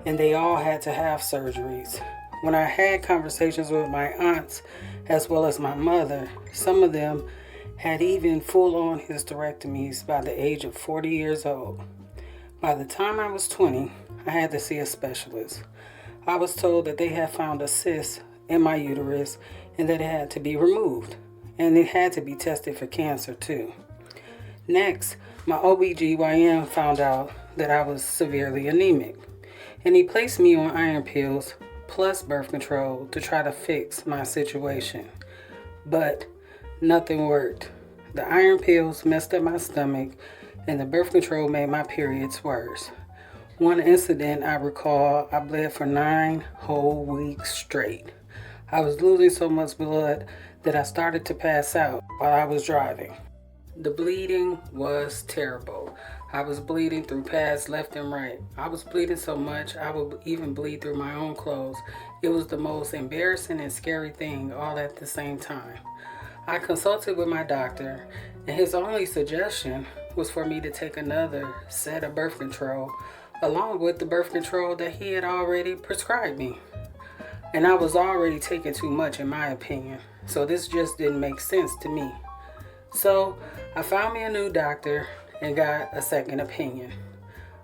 and they all had to have surgeries. When I had conversations with my aunts as well as my mother, some of them had even full-on hysterectomies by the age of 40 years old. By the time I was 20, I had to see a specialist. I was told that they had found a cyst in my uterus and that it had to be removed, and it had to be tested for cancer too. Next, my OBGYN found out that I was severely anemic, and he placed me on iron pills plus birth control to try to fix my situation. But nothing worked. The iron pills messed up my stomach, and the birth control made my periods worse. One incident I recall, I bled for 9 whole weeks straight. I was losing so much blood that I started to pass out while I was driving. The bleeding was terrible. I was bleeding through pads left and right. I was bleeding so much I would even bleed through my own clothes. It was the most embarrassing and scary thing all at the same time. I consulted with my doctor, and his only suggestion was for me to take another set of birth control along with the birth control that he had already prescribed me. And I was already taking too much in my opinion, so this just didn't make sense to me. So I found me a new doctor and got a second opinion.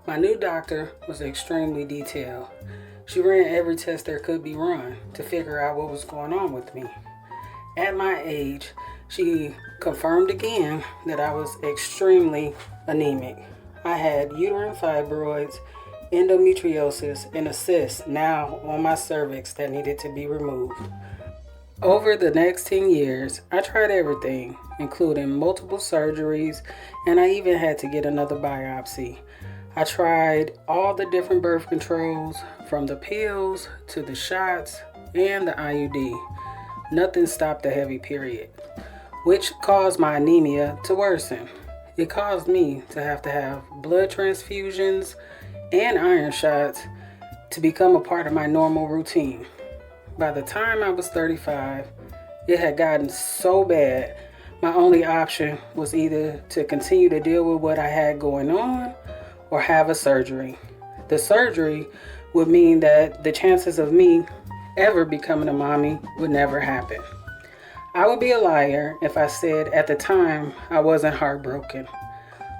My new doctor was extremely detailed. She ran every test there could be run to figure out what was going on with me. At my age, she confirmed again that I was extremely anemic. I had uterine fibroids, endometriosis, and a cyst now on my cervix that needed to be removed. Over the next 10 years, I tried everything, including multiple surgeries, and I even had to get another biopsy. I tried all the different birth controls, from the pills to the shots and the IUD. Nothing stopped the heavy period, which caused my anemia to worsen. It caused me to have blood transfusions and iron shots to become a part of my normal routine. By the time I was 35, it had gotten so bad, my only option was either to continue to deal with what I had going on or have a surgery. The surgery would mean that the chances of me ever becoming a mommy would never happen. I would be a liar if I said at the time I wasn't heartbroken.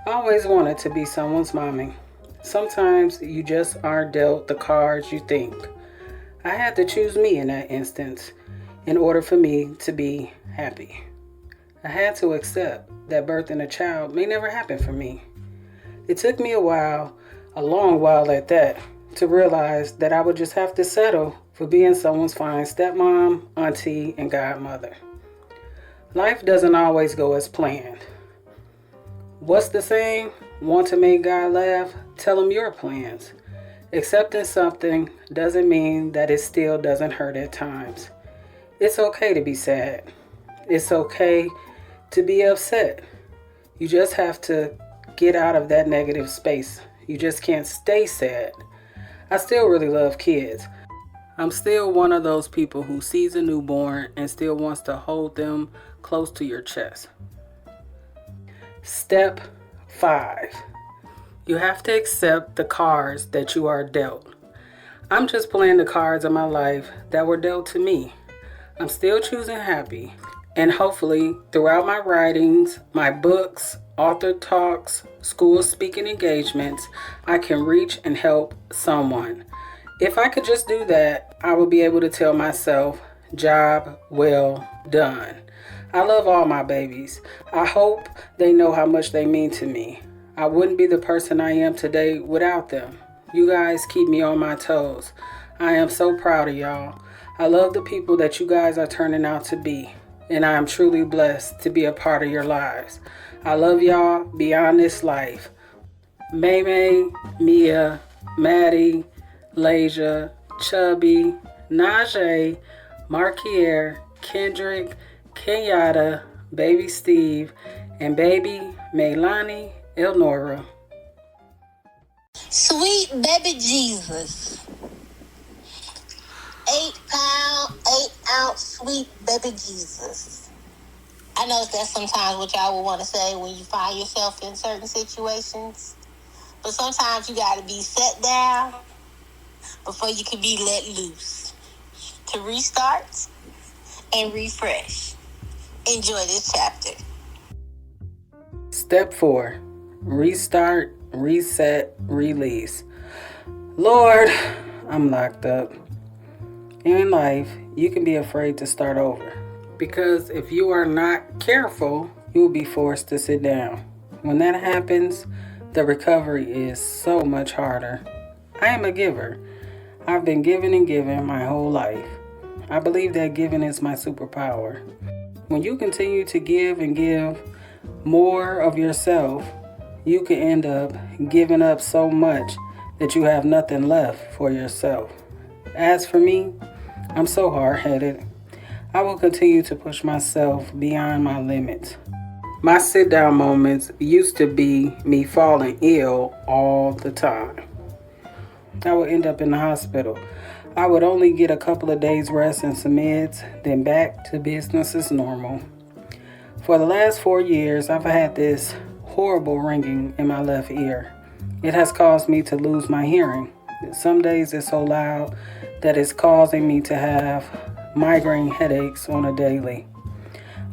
I always wanted to be someone's mommy. Sometimes you just aren't dealt the cards you think. I had to choose me in that instance in order for me to be happy. I had to accept that birthing a child may never happen for me. It took me a long while at that, to realize that I would just have to settle for being someone's fine stepmom, auntie, and godmother. Life doesn't always go as planned. What's the saying? Want to make God laugh? Tell him your plans. Accepting something doesn't mean that it still doesn't hurt at times. It's okay to be sad. It's okay to be upset. You just have to get out of that negative space. You just can't stay sad. I still really love kids. I'm still one of those people who sees a newborn and still wants to hold them close to your chest. Step 5. You have to accept the cards that you are dealt. I'm just playing the cards of my life that were dealt to me. I'm still choosing happy. And hopefully, throughout my writings, my books, author talks, school speaking engagements, I can reach and help someone. If I could just do that, I would be able to tell myself, job well done. I love all my babies. I hope they know how much they mean to me. I wouldn't be the person I am today without them. You guys keep me on my toes. I am so proud of y'all. I love the people that you guys are turning out to be. And I am truly blessed to be a part of your lives. I love y'all beyond this life. May, Mia, Maddie, Lasia, Chubby, Najee, Markier, Kendrick, Kenyatta, Baby Steve, and Baby Maxi Elnora. Sweet baby Jesus. 8-pound, 8-ounce sweet baby Jesus. I know that's sometimes what y'all would want to say when you find yourself in certain situations. But sometimes you got to be set down before you can be let loose. To restart and refresh. Enjoy this chapter. Step 4. Restart, reset, release. Lord, I'm locked up. In life, you can be afraid to start over. Because if you are not careful, you will be forced to sit down. When that happens, the recovery is so much harder. I am a giver. I've been giving and giving my whole life. I believe that giving is my superpower. When you continue to give and give more of yourself, you can end up giving up so much that you have nothing left for yourself. As for me, I'm so hard-headed. I will continue to push myself beyond my limits. My sit-down moments used to be me falling ill all the time. I would end up in the hospital. I would only get a couple of days rest and some meds, then back to business as normal. For the last 4 years, I've had this horrible ringing in my left ear. It has caused me to lose my hearing. Some days it's so loud that it's causing me to have migraine headaches on a daily.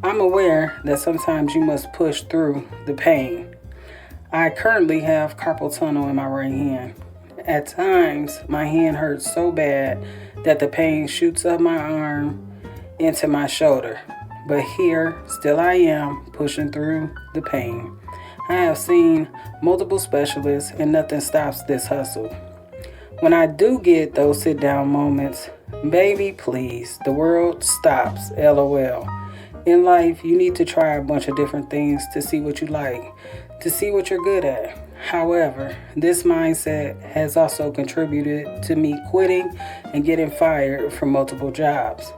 I'm aware that sometimes you must push through the pain. I currently have carpal tunnel in my right hand. At times, my hand hurts so bad that the pain shoots up my arm into my shoulder. But here, still I am, pushing through the pain. I have seen multiple specialists and nothing stops this hustle. When I do get those sit-down moments, baby, please, the world stops, LOL. In life, you need to try a bunch of different things to see what you like, to see what you're good at. However, this mindset has also contributed to me quitting and getting fired from multiple jobs.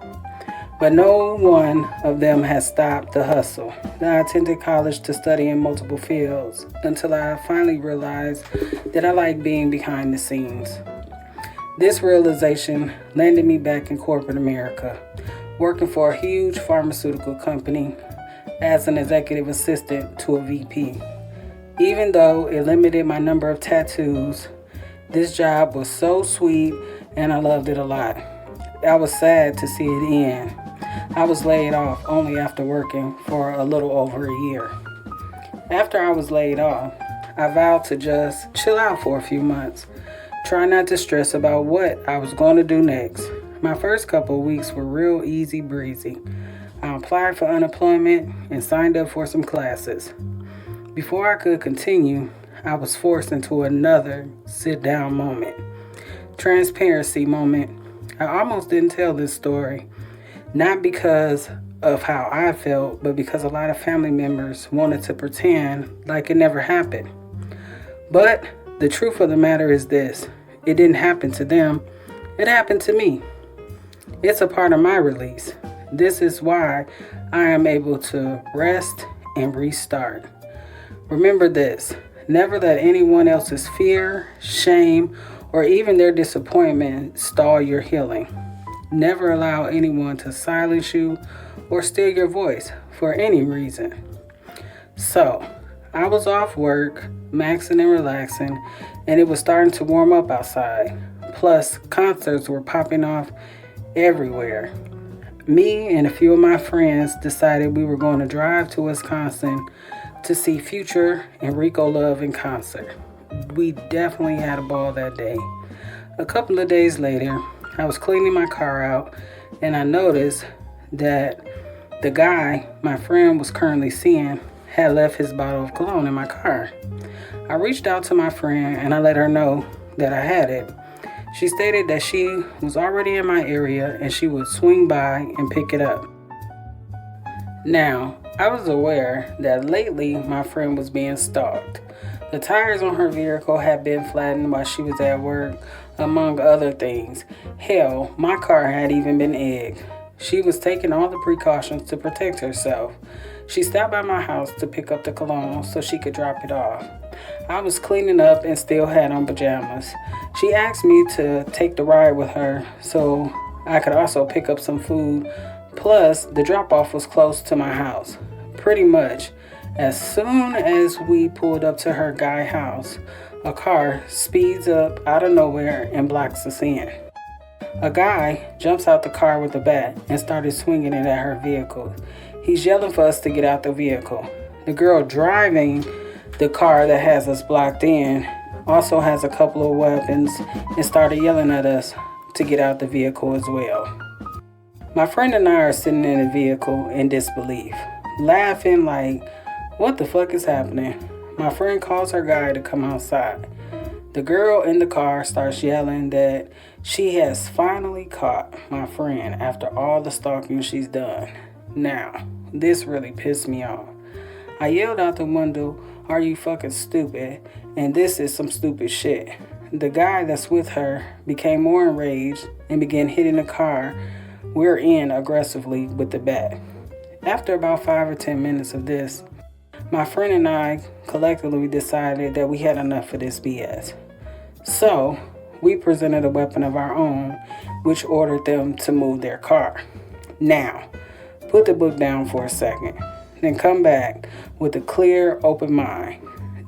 But no one of them has stopped the hustle. I attended college to study in multiple fields until I finally realized that I like being behind the scenes. This realization landed me back in corporate America, working for a huge pharmaceutical company as an executive assistant to a VP. Even though it limited my number of tattoos, this job was so sweet and I loved it a lot. I was sad to see it end. I was laid off only after working for a little over a year. After I was laid off, I vowed to just chill out for a few months, try not to stress about what I was going to do next. My first couple of weeks were real easy breezy. I applied for unemployment and signed up for some classes. Before I could continue, I was forced into another sit-down moment. Transparency moment. I almost didn't tell this story, not because of how I felt, but because a lot of family members wanted to pretend like it never happened. But the truth of the matter is this: it didn't happen to them, it happened to me. It's a part of my release. This is why I am able to rest and restart. Remember this: never let anyone else's fear, shame, or even their disappointment stall your healing. Never allow anyone to silence you or steal your voice for any reason. So, I was off work, maxing and relaxing, and it was starting to warm up outside. Plus, concerts were popping off everywhere. Me and a few of my friends decided we were going to drive to Wisconsin to see Future and Rico Love in concert. We definitely had a ball that day. A couple of days later, I was cleaning my car out and I noticed that the guy my friend was currently seeing had left his bottle of cologne in my car. I reached out to my friend and I let her know that I had it. She stated that she was already in my area and she would swing by and pick it up. Now, I was aware that lately my friend was being stalked. The tires on her vehicle had been flattened while she was at work, among other things. Hell, my car had even been egged. She was taking all the precautions to protect herself. She stopped by my house to pick up the cologne so she could drop it off. I was cleaning up and still had on pajamas. She asked me to take the ride with her so I could also pick up some food. Plus, the drop-off was close to my house. Pretty much, as soon as we pulled up to her guy house, a car speeds up out of nowhere and blocks us in. A guy jumps out the car with a bat and started swinging it at her vehicle. He's yelling for us to get out the vehicle. The girl driving the car that has us blocked in also has a couple of weapons and started yelling at us to get out the vehicle as well. My friend and I are sitting in the vehicle in disbelief, laughing like, what the fuck is happening? My friend calls her guy to come outside. The girl in the car starts yelling that she has finally caught my friend after all the stalking she's done. Now, this really pissed me off. I yelled out the window, "Are you fucking stupid? And this is some stupid shit." The guy that's with her became more enraged and began hitting the car we're in aggressively with the bat. After about 5 or 10 minutes of this, my friend and I collectively decided that we had enough of this BS. So, we presented a weapon of our own, which ordered them to move their car. Now, put the book down for a second, then come back with a clear, open mind.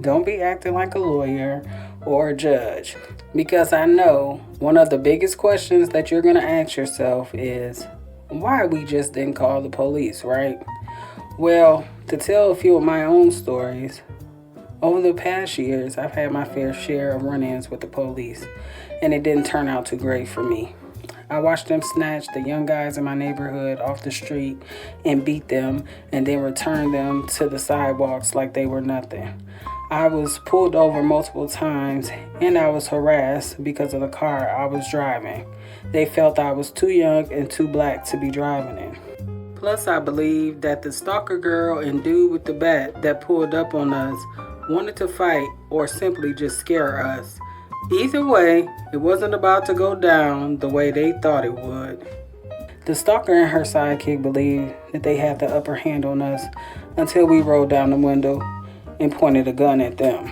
Don't be acting like a lawyer or a judge, because I know one of the biggest questions that you're going to ask yourself is, why we just didn't call the police, right? Well, to tell a few of my own stories, over the past years, I've had my fair share of run-ins with the police, and it didn't turn out too great for me. I watched them snatch the young guys in my neighborhood off the street and beat them and then return them to the sidewalks like they were nothing. I was pulled over multiple times and I was harassed because of the car I was driving. They felt I was too young and too black to be driving in. Plus, I believe that the stalker girl and dude with the bat that pulled up on us wanted to fight or simply just scare us. Either way, it wasn't about to go down the way they thought it would. The stalker and her sidekick believed that they had the upper hand on us until we rolled down the window and pointed a gun at them.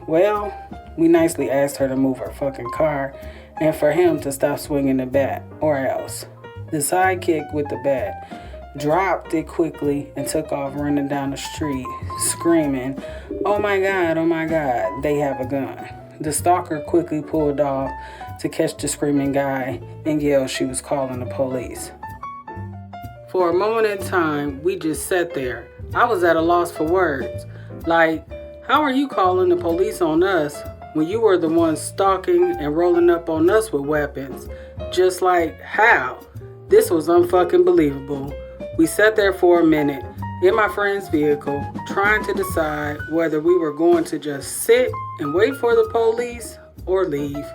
Well, we nicely asked her to move her fucking car and for him to stop swinging the bat, or else. The sidekick with the bat dropped it quickly and took off running down the street, screaming, oh my God, they have a gun." The stalker quickly pulled off to catch the screaming guy and yelled she was calling the police. For a moment in time, we just sat there. I was at a loss for words. Like, how are you calling the police on us when you were the ones stalking and rolling up on us with weapons? Just like, how? This was unfucking believable. We sat there for a minute in my friend's vehicle, trying to decide whether we were going to just sit and wait for the police or leave.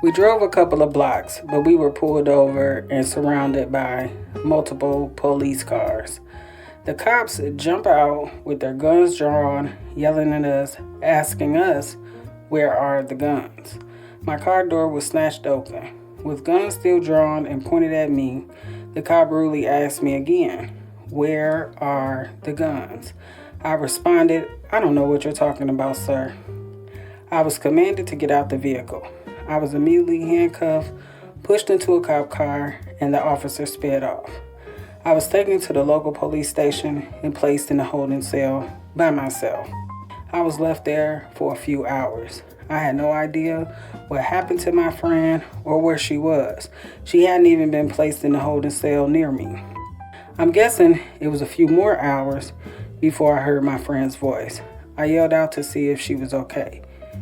We drove a couple of blocks, but we were pulled over and surrounded by multiple police cars. The cops jump out with their guns drawn, yelling at us, asking us, "Where are the guns?" My car door was snatched open. With guns still drawn and pointed at me, the cop rudely asked me again, "Where are the guns?" I responded, "I don't know what you're talking about, sir." I was commanded to get out the vehicle. I was immediately handcuffed, pushed into a cop car, and the officer sped off. I was taken to the local police station and placed in a holding cell by myself. I was left there for a few hours. I had no idea what happened to my friend or where she was. She hadn't even been placed in a holding cell near me. I'm guessing it was a few more hours before I heard my friend's voice. I yelled out to see if she was okay.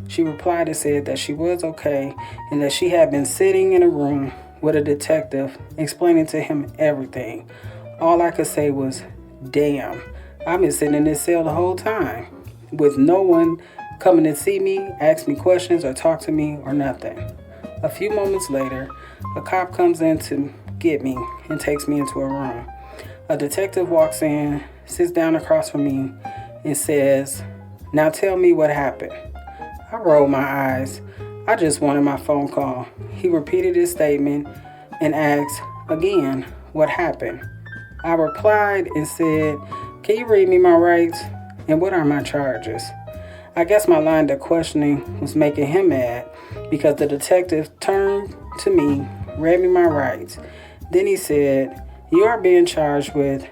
She replied and said that she was okay and that she had been sitting in a room with a detective explaining to him everything. All I could say was, "Damn, I've been sitting in this cell the whole time with no one coming to see me, ask me questions, or talk to me, or nothing." A few moments later, a cop comes in to get me and takes me into a room. A detective walks in, sits down across from me, and says, "Now tell me what happened." I rolled my eyes. I just wanted my phone call. He repeated his statement and asked again, "What happened?" I replied and said, "Can you read me my rights? And what are my charges?" I guess my line of questioning was making him mad because the detective turned to me, read me my rights. Then he said, "You are being charged with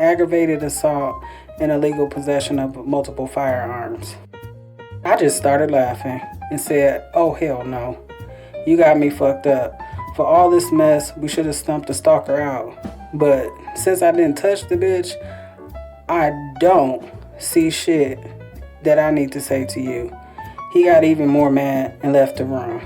aggravated assault and illegal possession of multiple firearms." I just started laughing and said, "Oh, hell no. You got me fucked up. For all this mess, we should have stumped the stalker out. But since I didn't touch the bitch, I don't see shit that I need to say to you." He got even more mad and left the room.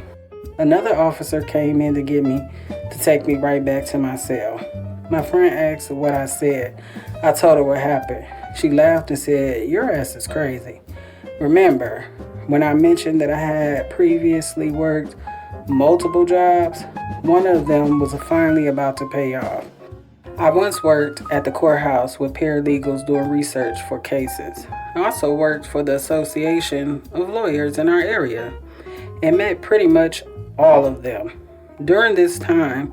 Another officer came in to get me to take me right back to my cell. My friend asked what I said. I told her what happened. She laughed and said, "Your ass is crazy." Remember, when I mentioned that I had previously worked multiple jobs, one of them was finally about to pay off. I once worked at the courthouse with paralegals doing research for cases. I also worked for the Association of Lawyers in our area and met pretty much all of them. During this time,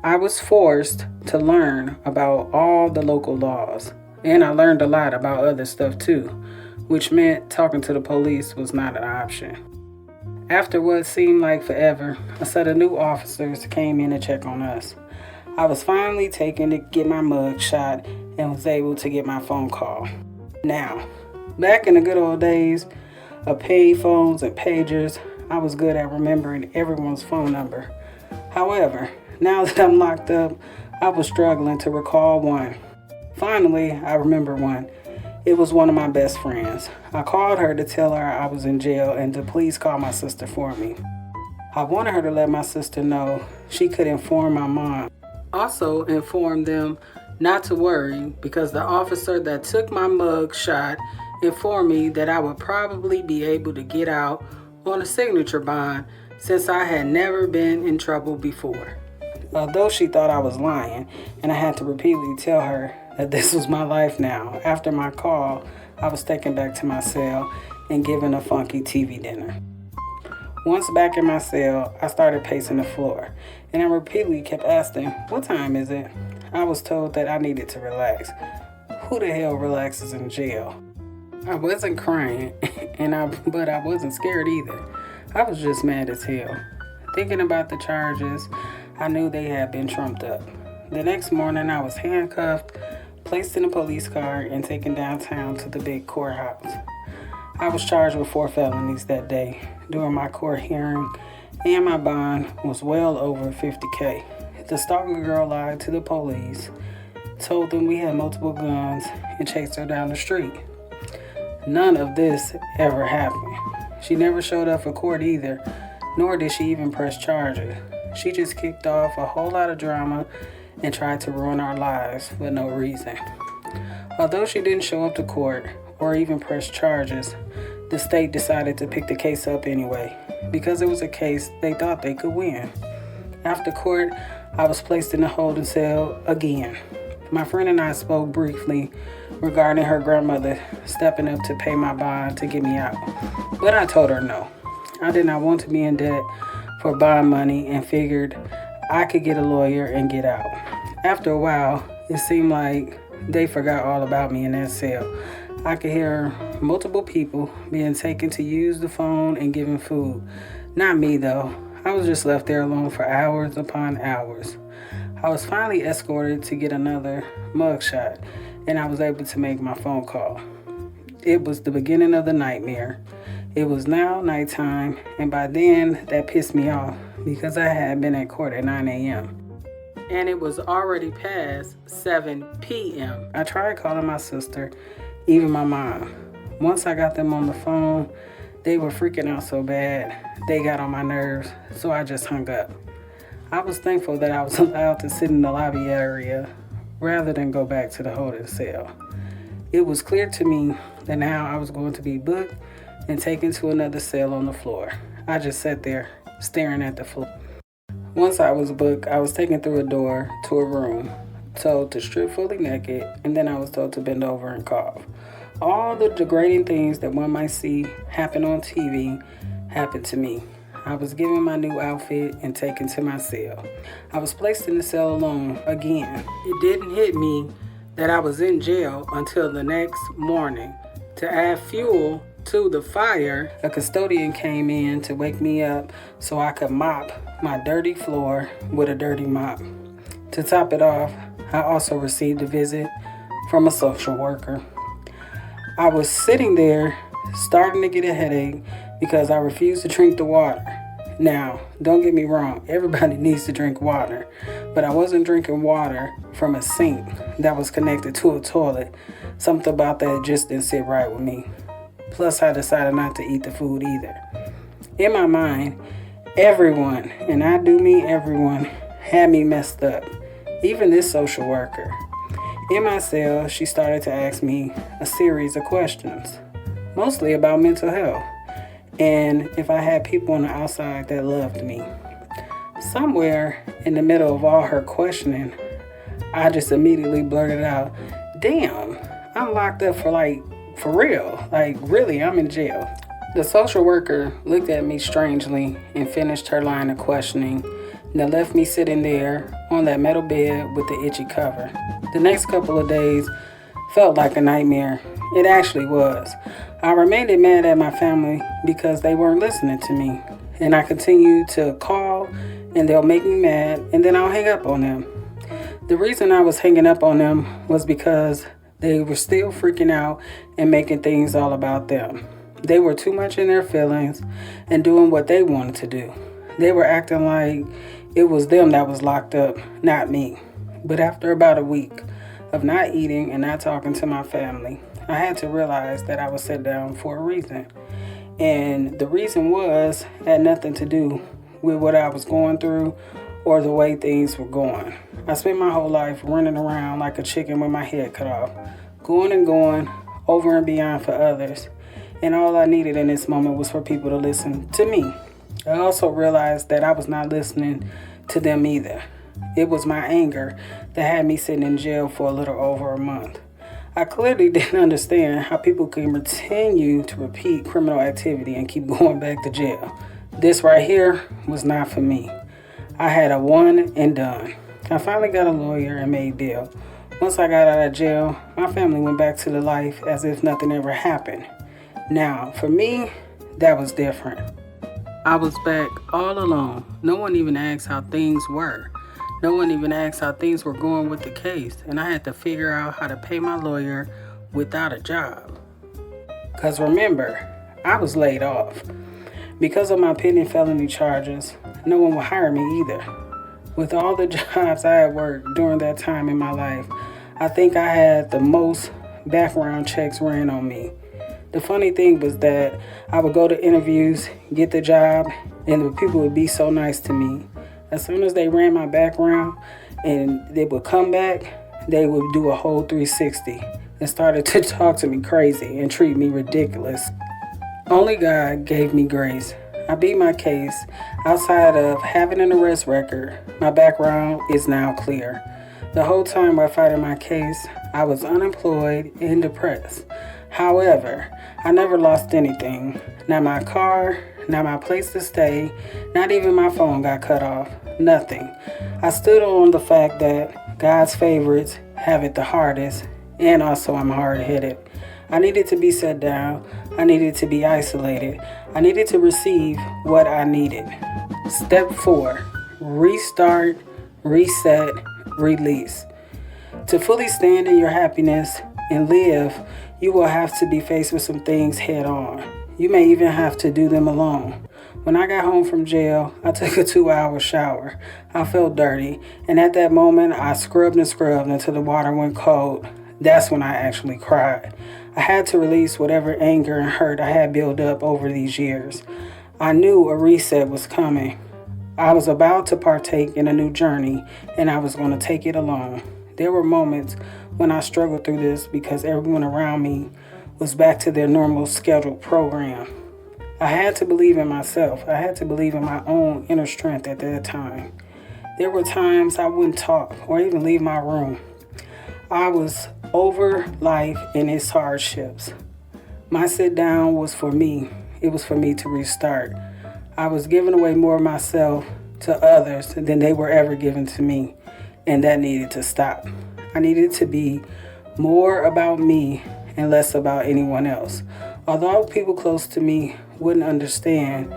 I was forced to learn about all the local laws, and I learned a lot about other stuff too, which meant talking to the police was not an option. After what seemed like forever, a set of new officers came in to check on us. I was finally taken to get my mug shot and was able to get my phone call. Now, back in the good old days of pay phones and pagers, I was good at remembering everyone's phone number. However, now that I'm locked up, I was struggling to recall one. Finally, I remember one. It was one of my best friends. I called her to tell her I was in jail and to please call my sister for me. I wanted her to let my sister know she could inform my mom. Also inform them not to worry because the officer that took my mug shot informed me that I would probably be able to get out on a signature bond since I had never been in trouble before. Although she thought I was lying and I had to repeatedly tell her that this was my life now, after my call, I was taken back to my cell and given a funky TV dinner. Once back in my cell, I started pacing the floor, and I repeatedly kept asking, "What time is it?" I was told that I needed to relax. Who the hell relaxes in jail? I wasn't crying, but I wasn't scared either. I was just mad as hell. Thinking about the charges, I knew they had been trumped up. The next morning, I was handcuffed, placed in a police car, and taken downtown to the big courthouse. I was charged with 4 felonies that day during my court hearing, and my bond was well over $50,000. The stalker girl lied to the police, told them we had multiple guns, and chased her down the street. None of this ever happened. She never showed up for court either, nor did she even press charges. She just kicked off a whole lot of drama and tried to ruin our lives for no reason. Although she didn't show up to court or even press charges, the state decided to pick the case up anyway because it was a case they thought they could win. After court, I was placed in a holding cell again. My friend and I spoke briefly regarding her grandmother stepping up to pay my bond to get me out, but I told her no. I did not want to be in debt for bond money and figured I could get a lawyer and get out. After a while, it seemed like they forgot all about me in that cell. I could hear multiple people being taken to use the phone and given food. Not me though. I was just left there alone for hours upon hours. I was finally escorted to get another mugshot, and I was able to make my phone call. It was the beginning of the nightmare. It was now nighttime, and by then that pissed me off because I had been at court at 9 a.m. and it was already past 7 p.m. I tried calling my sister, even my mom. Once I got them on the phone, they were freaking out so bad, they got on my nerves, so I just hung up. I was thankful that I was allowed to sit in the lobby area rather than go back to the holding cell. It was clear to me that now I was going to be booked and taken to another cell on the floor. I just sat there staring at the floor. Once I was booked, I was taken through a door to a room, told to strip fully naked, and then I was told to bend over and cough. All the degrading things that one might see happen on TV happened to me. I was given my new outfit and taken to my cell. I was placed in the cell alone again. It didn't hit me that I was in jail until the next morning. To add fuel to the fire, a custodian came in to wake me up so I could mop my dirty floor with a dirty mop. To top it off, I also received a visit from a social worker. I was sitting there starting to get a headache because I refused to drink the water. Now, don't get me wrong, everybody needs to drink water, but I wasn't drinking water from a sink that was connected to a toilet. Something about that just didn't sit right with me. Plus, I decided not to eat the food either. In my mind, everyone, and I do mean everyone, had me messed up. Even this social worker. In my cell, she started to ask me a series of questions, mostly about mental health, and if I had people on the outside that loved me. Somewhere in the middle of all her questioning, I just immediately blurted out, "Damn, I'm locked up for real. Really, I'm in jail." The social worker looked at me strangely and finished her line of questioning, and then left me sitting there on that metal bed with the itchy cover. The next couple of days felt like a nightmare. It actually was. I remained mad at my family because they weren't listening to me, and I continued to call, and they'll make me mad, and then I'll hang up on them. The reason I was hanging up on them was because they were still freaking out and making things all about them. They were too much in their feelings and doing what they wanted to do. They were acting like it was them that was locked up, not me. But after about a week of not eating and not talking to my family, I had to realize that I was set down for a reason. And the reason had nothing to do with what I was going through or the way things were going. I spent my whole life running around like a chicken with my head cut off, going and going, over and beyond for others. And all I needed in this moment was for people to listen to me. I also realized that I was not listening to them either. It was my anger that had me sitting in jail for a little over a month. I clearly didn't understand how people can continue to repeat criminal activity and keep going back to jail. This right here was not for me. I had a one and done. I finally got a lawyer and made bail. Once I got out of jail, my family went back to the life as if nothing ever happened. Now, for me, that was different. I was back all alone. No one even asked how things were. No one even asked how things were going with the case, and I had to figure out how to pay my lawyer without a job. Because remember, I was laid off. Because of my pending felony charges, no one would hire me either. With all the jobs I had worked during that time in my life, I think I had the most background checks ran on me. The funny thing was that I would go to interviews, get the job, and the people would be so nice to me. As soon as they ran my background and they would come back, they would do a whole 360 and started to talk to me crazy and treat me ridiculous. Only God gave me grace. I beat my case. Outside of having an arrest record, my background is now clear. The whole time while fighting my case, I was unemployed and depressed. However, I never lost anything. Not my car, not my place to stay, not even my phone got cut off. Nothing. I stood on the fact that God's favorites have it the hardest, and also I'm hard-headed. I needed to be set down. I needed to be isolated. I needed to receive what I needed. Step 4, restart, reset, release. To fully stand in your happiness and live, you will have to be faced with some things head on. You may even have to do them alone. When I got home from jail, I took a 2-hour shower. I felt dirty, and at that moment, I scrubbed and scrubbed until the water went cold. That's when I actually cried. I had to release whatever anger and hurt I had built up over these years. I knew a reset was coming. I was about to partake in a new journey, and I was going to take it alone. There were moments when I struggled through this because everyone around me was back to their normal scheduled program. I had to believe in myself. I had to believe in my own inner strength at that time. There were times I wouldn't talk or even leave my room. I was over life and its hardships. My sit down was for me. It was for me to restart. I was giving away more of myself to others than they were ever given to me, and that needed to stop. I needed to be more about me and less about anyone else. Although people close to me wouldn't understand,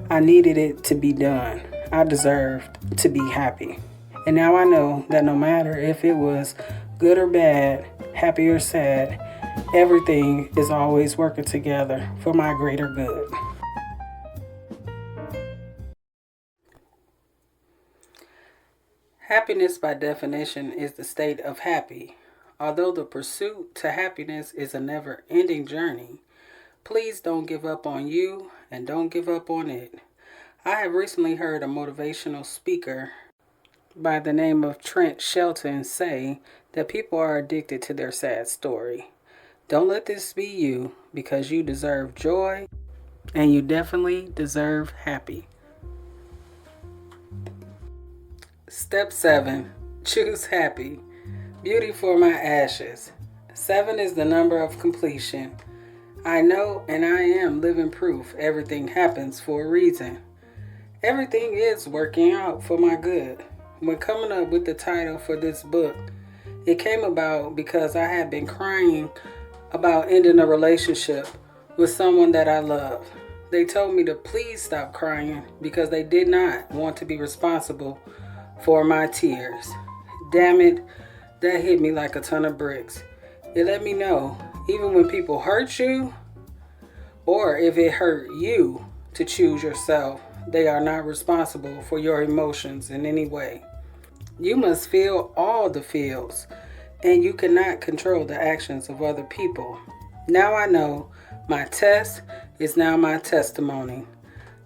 I needed it to be done. I deserved to be happy. And now I know that no matter if it was good or bad, happy or sad, everything is always working together for my greater good. Happiness, by definition, is the state of happy. Although the pursuit to happiness is a never-ending journey, please don't give up on you and don't give up on it. I have recently heard a motivational speaker by the name of Trent Shelton say that people are addicted to their sad story. Don't let this be you, because you deserve joy and you definitely deserve happy. Step 7, choose happy. Beauty for my ashes. 7 is the number of completion. I know and I am living proof everything happens for a reason. Everything is working out for my good. When coming up with the title for this book, it came about because I had been crying about ending a relationship with someone that I love. They told me to please stop crying because they did not want to be responsible for my tears. Damn it, that hit me like a ton of bricks. It let me know, even when people hurt you, or if it hurt you to choose yourself, they are not responsible for your emotions in any way. You must feel all the feels, and you cannot control the actions of other people. Now I know my test is now my testimony.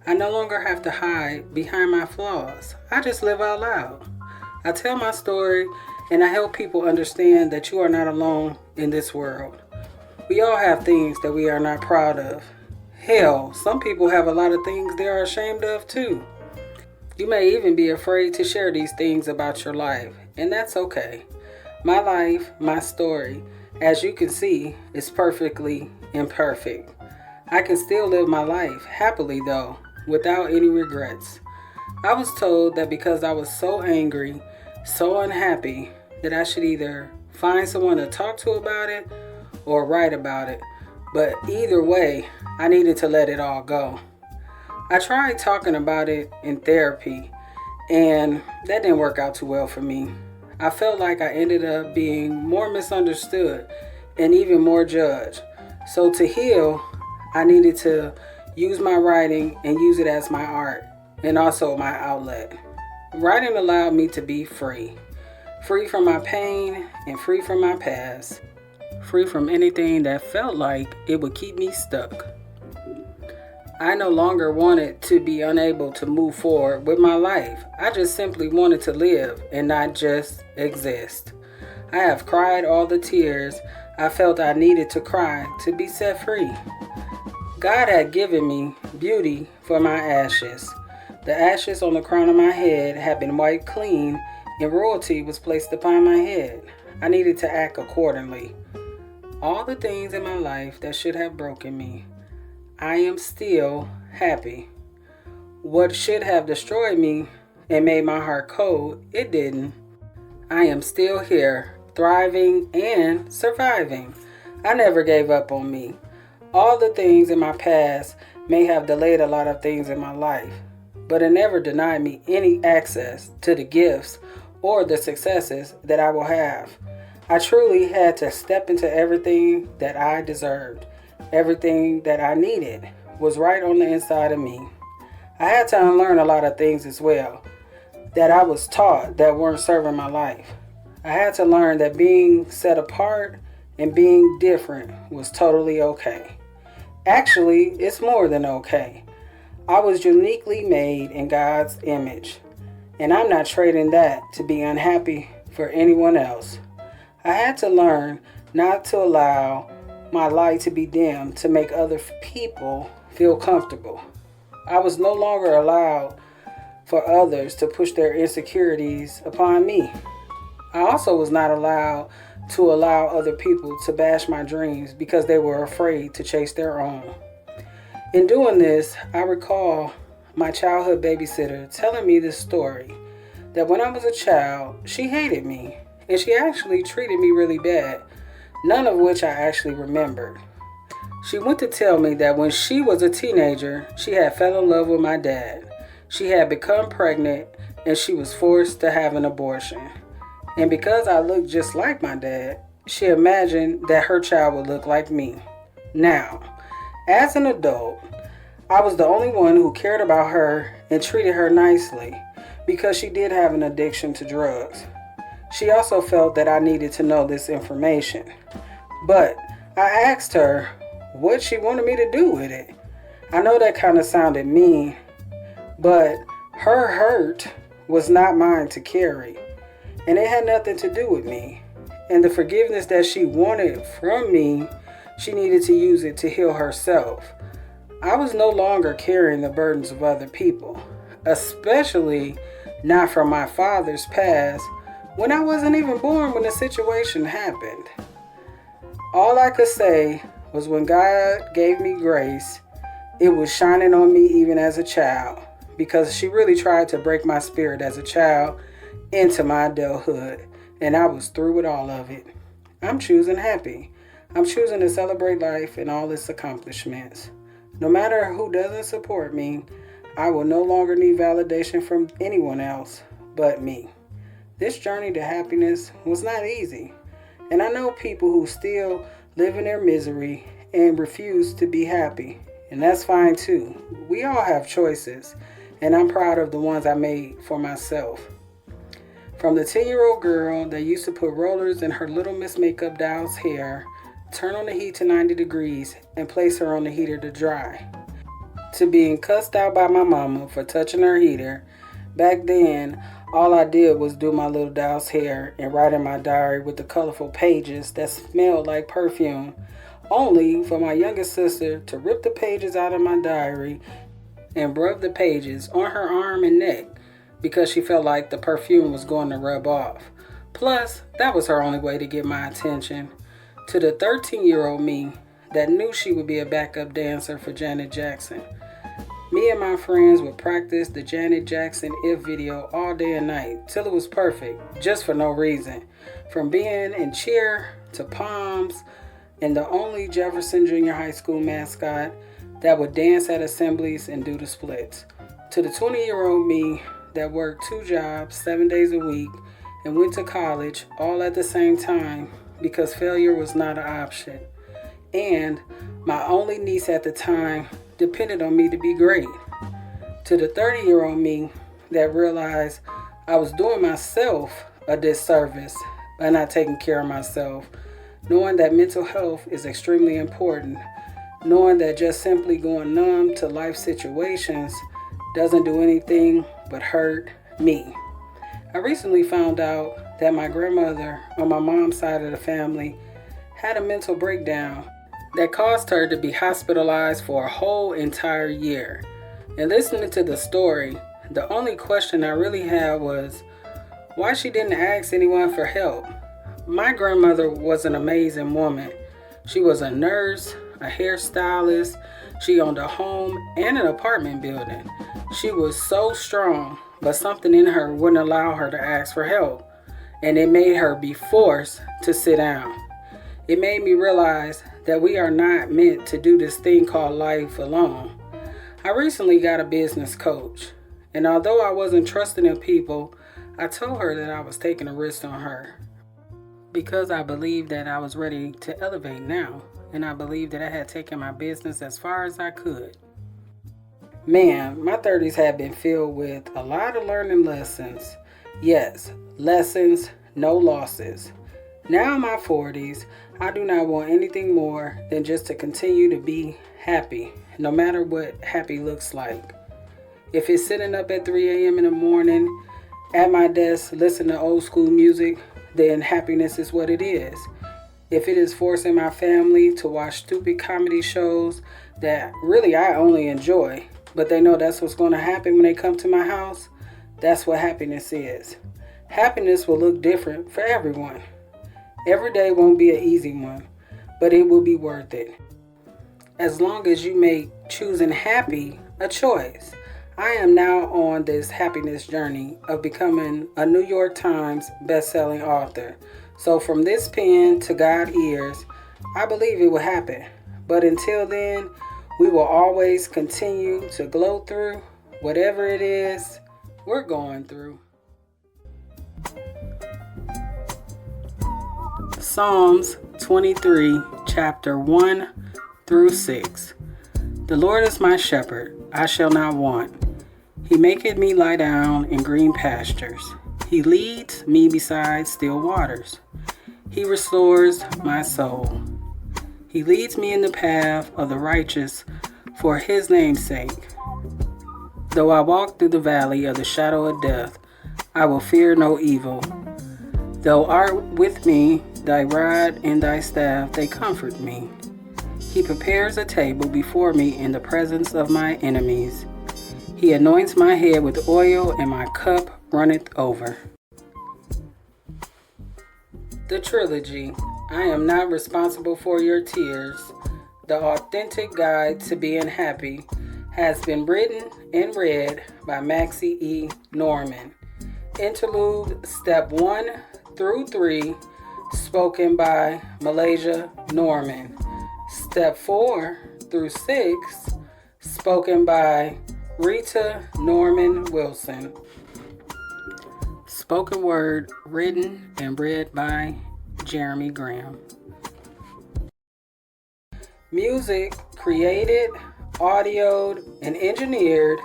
I no longer have to hide behind my flaws. I just live out loud. I tell my story, and I help people understand that you are not alone in this world. We all have things that we are not proud of. Hell, some people have a lot of things they are ashamed of too. You may even be afraid to share these things about your life, and that's okay. My life, my story, as you can see, is perfectly imperfect. I can still live my life happily though, without any regrets. I was told that because I was so angry, so unhappy, that I should either find someone to talk to about it or write about it. But either way, I needed to let it all go. I tried talking about it in therapy, and that didn't work out too well for me. I felt like I ended up being more misunderstood and even more judged. So to heal, I needed to use my writing and use it as my art and also my outlet. Writing allowed me to be free. Free from my pain and free from my past. Free from anything that felt like it would keep me stuck. I no longer wanted to be unable to move forward with my life. I just simply wanted to live and not just exist. I have cried all the tears I felt I needed to cry to be set free. God had given me beauty for my ashes. The ashes on the crown of my head had been wiped clean, and royalty was placed upon my head. I needed to act accordingly. All the things in my life that should have broken me, I am still happy. What should have destroyed me and made my heart cold, it didn't. I am still here, thriving and surviving. I never gave up on me. All the things in my past may have delayed a lot of things in my life, but it never denied me any access to the gifts or the successes that I will have. I truly had to step into everything that I deserved. Everything that I needed was right on the inside of me. I had to unlearn a lot of things as well that I was taught that weren't serving my life. I had to learn that being set apart and being different was totally okay. Actually, it's more than okay. I was uniquely made in God's image, and I'm not trading that to be unhappy for anyone else. I had to learn not to allow my light to be dimmed to make other people feel comfortable. I was no longer allowed for others to push their insecurities upon me. I also was not allowed to allow other people to bash my dreams because they were afraid to chase their own. In doing this, I recall my childhood babysitter telling me this story, that when I was a child, she hated me, and she actually treated me really bad, none of which I actually remembered. She went to tell me that when she was a teenager, she had fell in love with my dad. She had become pregnant, and she was forced to have an abortion. And because I looked just like my dad, she imagined that her child would look like me. Now, as an adult, I was the only one who cared about her and treated her nicely because she did have an addiction to drugs. She also felt that I needed to know this information. But I asked her what she wanted me to do with it. I know that kind of sounded mean, but her hurt was not mine to carry, and it had nothing to do with me. And the forgiveness that she wanted from me, she needed to use it to heal herself. I was no longer carrying the burdens of other people, especially not from my father's past when I wasn't even born when the situation happened. All I could say was when God gave me grace, it was shining on me even as a child, because she really tried to break my spirit as a child into my adulthood, and I was through with all of it. I'm choosing happy. I'm choosing to celebrate life and all its accomplishments. No matter who doesn't support me, I will no longer need validation from anyone else but me. This journey to happiness was not easy, and I know people who still live in their misery and refuse to be happy, and that's fine too. We all have choices, and I'm proud of the ones I made for myself. From the 10-year-old girl that used to put rollers in her Little Miss Makeup doll's hair, turn on the heat to 90 degrees, and place her on the heater to dry, to being cussed out by my mama for touching her heater. Back then, all I did was do my little doll's hair and write in my diary with the colorful pages that smelled like perfume, only for my youngest sister to rip the pages out of my diary and rub the pages on her arm and neck because she felt like the perfume was going to rub off. Plus, that was her only way to get my attention. To the 13-year-old me that knew she would be a backup dancer for Janet Jackson, me and my friends would practice the Janet Jackson If video all day and night till it was perfect, just for no reason. From being in cheer to palms, and the only Jefferson Junior High School mascot that would dance at assemblies and do the splits. To the 20-year-old me that worked 2 jobs 7 days a week and went to college all at the same time because failure was not an option. And my only niece at the time depended on me to be great. To the 30-year-old me that realized I was doing myself a disservice by not taking care of myself, knowing that mental health is extremely important, knowing that just simply going numb to life situations doesn't do anything but hurt me. I recently found out that my grandmother on my mom's side of the family had a mental breakdown that caused her to be hospitalized for a whole entire year. And listening to the story, the only question I really had was why she didn't ask anyone for help. My grandmother was an amazing woman. She was a nurse, a hairstylist. She owned a home and an apartment building. She was so strong, but something in her wouldn't allow her to ask for help, and it made her be forced to sit down. It made me realize that we are not meant to do this thing called life alone. I recently got a business coach, and although I wasn't trusting in people, I told her that I was taking a risk on her because I believed that I was ready to elevate now, and I believed that I had taken my business as far as I could. Man, my 30s have been filled with a lot of learning lessons. Yes, lessons, no losses. Now in my 40s, I do not want anything more than just to continue to be happy, no matter what happy looks like. If it's sitting up at 3 a.m. in the morning at my desk listening to old school music, then happiness is what it is. If it is forcing my family to watch stupid comedy shows that really I only enjoy, but they know that's what's going to happen when they come to my house, that's what happiness is. Happiness will look different for everyone. Every day won't be an easy one, but it will be worth it. As long as you make choosing happy a choice. I am now on this happiness journey of becoming a New York Times best-selling author. So from this pen to God's ears, I believe it will happen. But until then, we will always continue to glow through whatever it is we're going through. Psalms 23, chapter 1 through 6. The Lord is my shepherd, I shall not want. He maketh me lie down in green pastures. He leads me beside still waters. He restores my soul. He leads me in the path of the righteous for his name's sake. Though I walk through the valley of the shadow of death, I will fear no evil. Thou art with me, thy rod and thy staff, they comfort me. He prepares a table before me in the presence of my enemies. He anoints my head with oil, and my cup runneth over. The Trilogy. I am not responsible for your tears. The authentic guide to being happy has been written and read by Maxi E. Norman. Interlude Step 1 through 3, spoken by Malayshia Norman. Step 4 through 6, spoken by Rita Norman Wilson. Spoken word written and read by Jeremy Graham. Music created, audioed, and engineered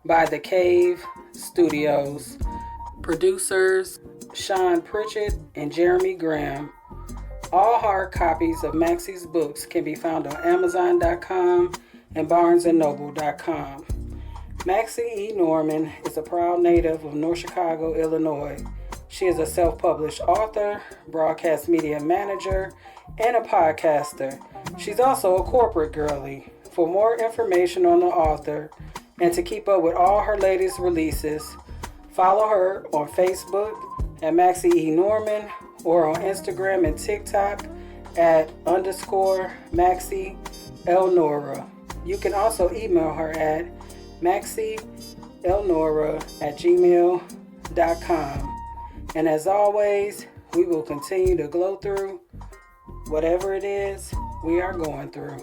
by The Cave Studios. Producers Sean Pritchett and Jeremy Graham. All hard copies of Maxi's books can be found on Amazon.com and BarnesandNoble.com. Maxi E. Norman is a proud native of North Chicago, Illinois. She is a self-published author, broadcast media manager, and a podcaster. She's also a corporate girly. For more information on the author and to keep up with all her latest releases, follow her on Facebook at Maxi E. Norman or on Instagram and TikTok at _Maxi Elnora. You can also email her at maxielnora@gmail.com. And as always, we will continue to glow through whatever it is we are going through.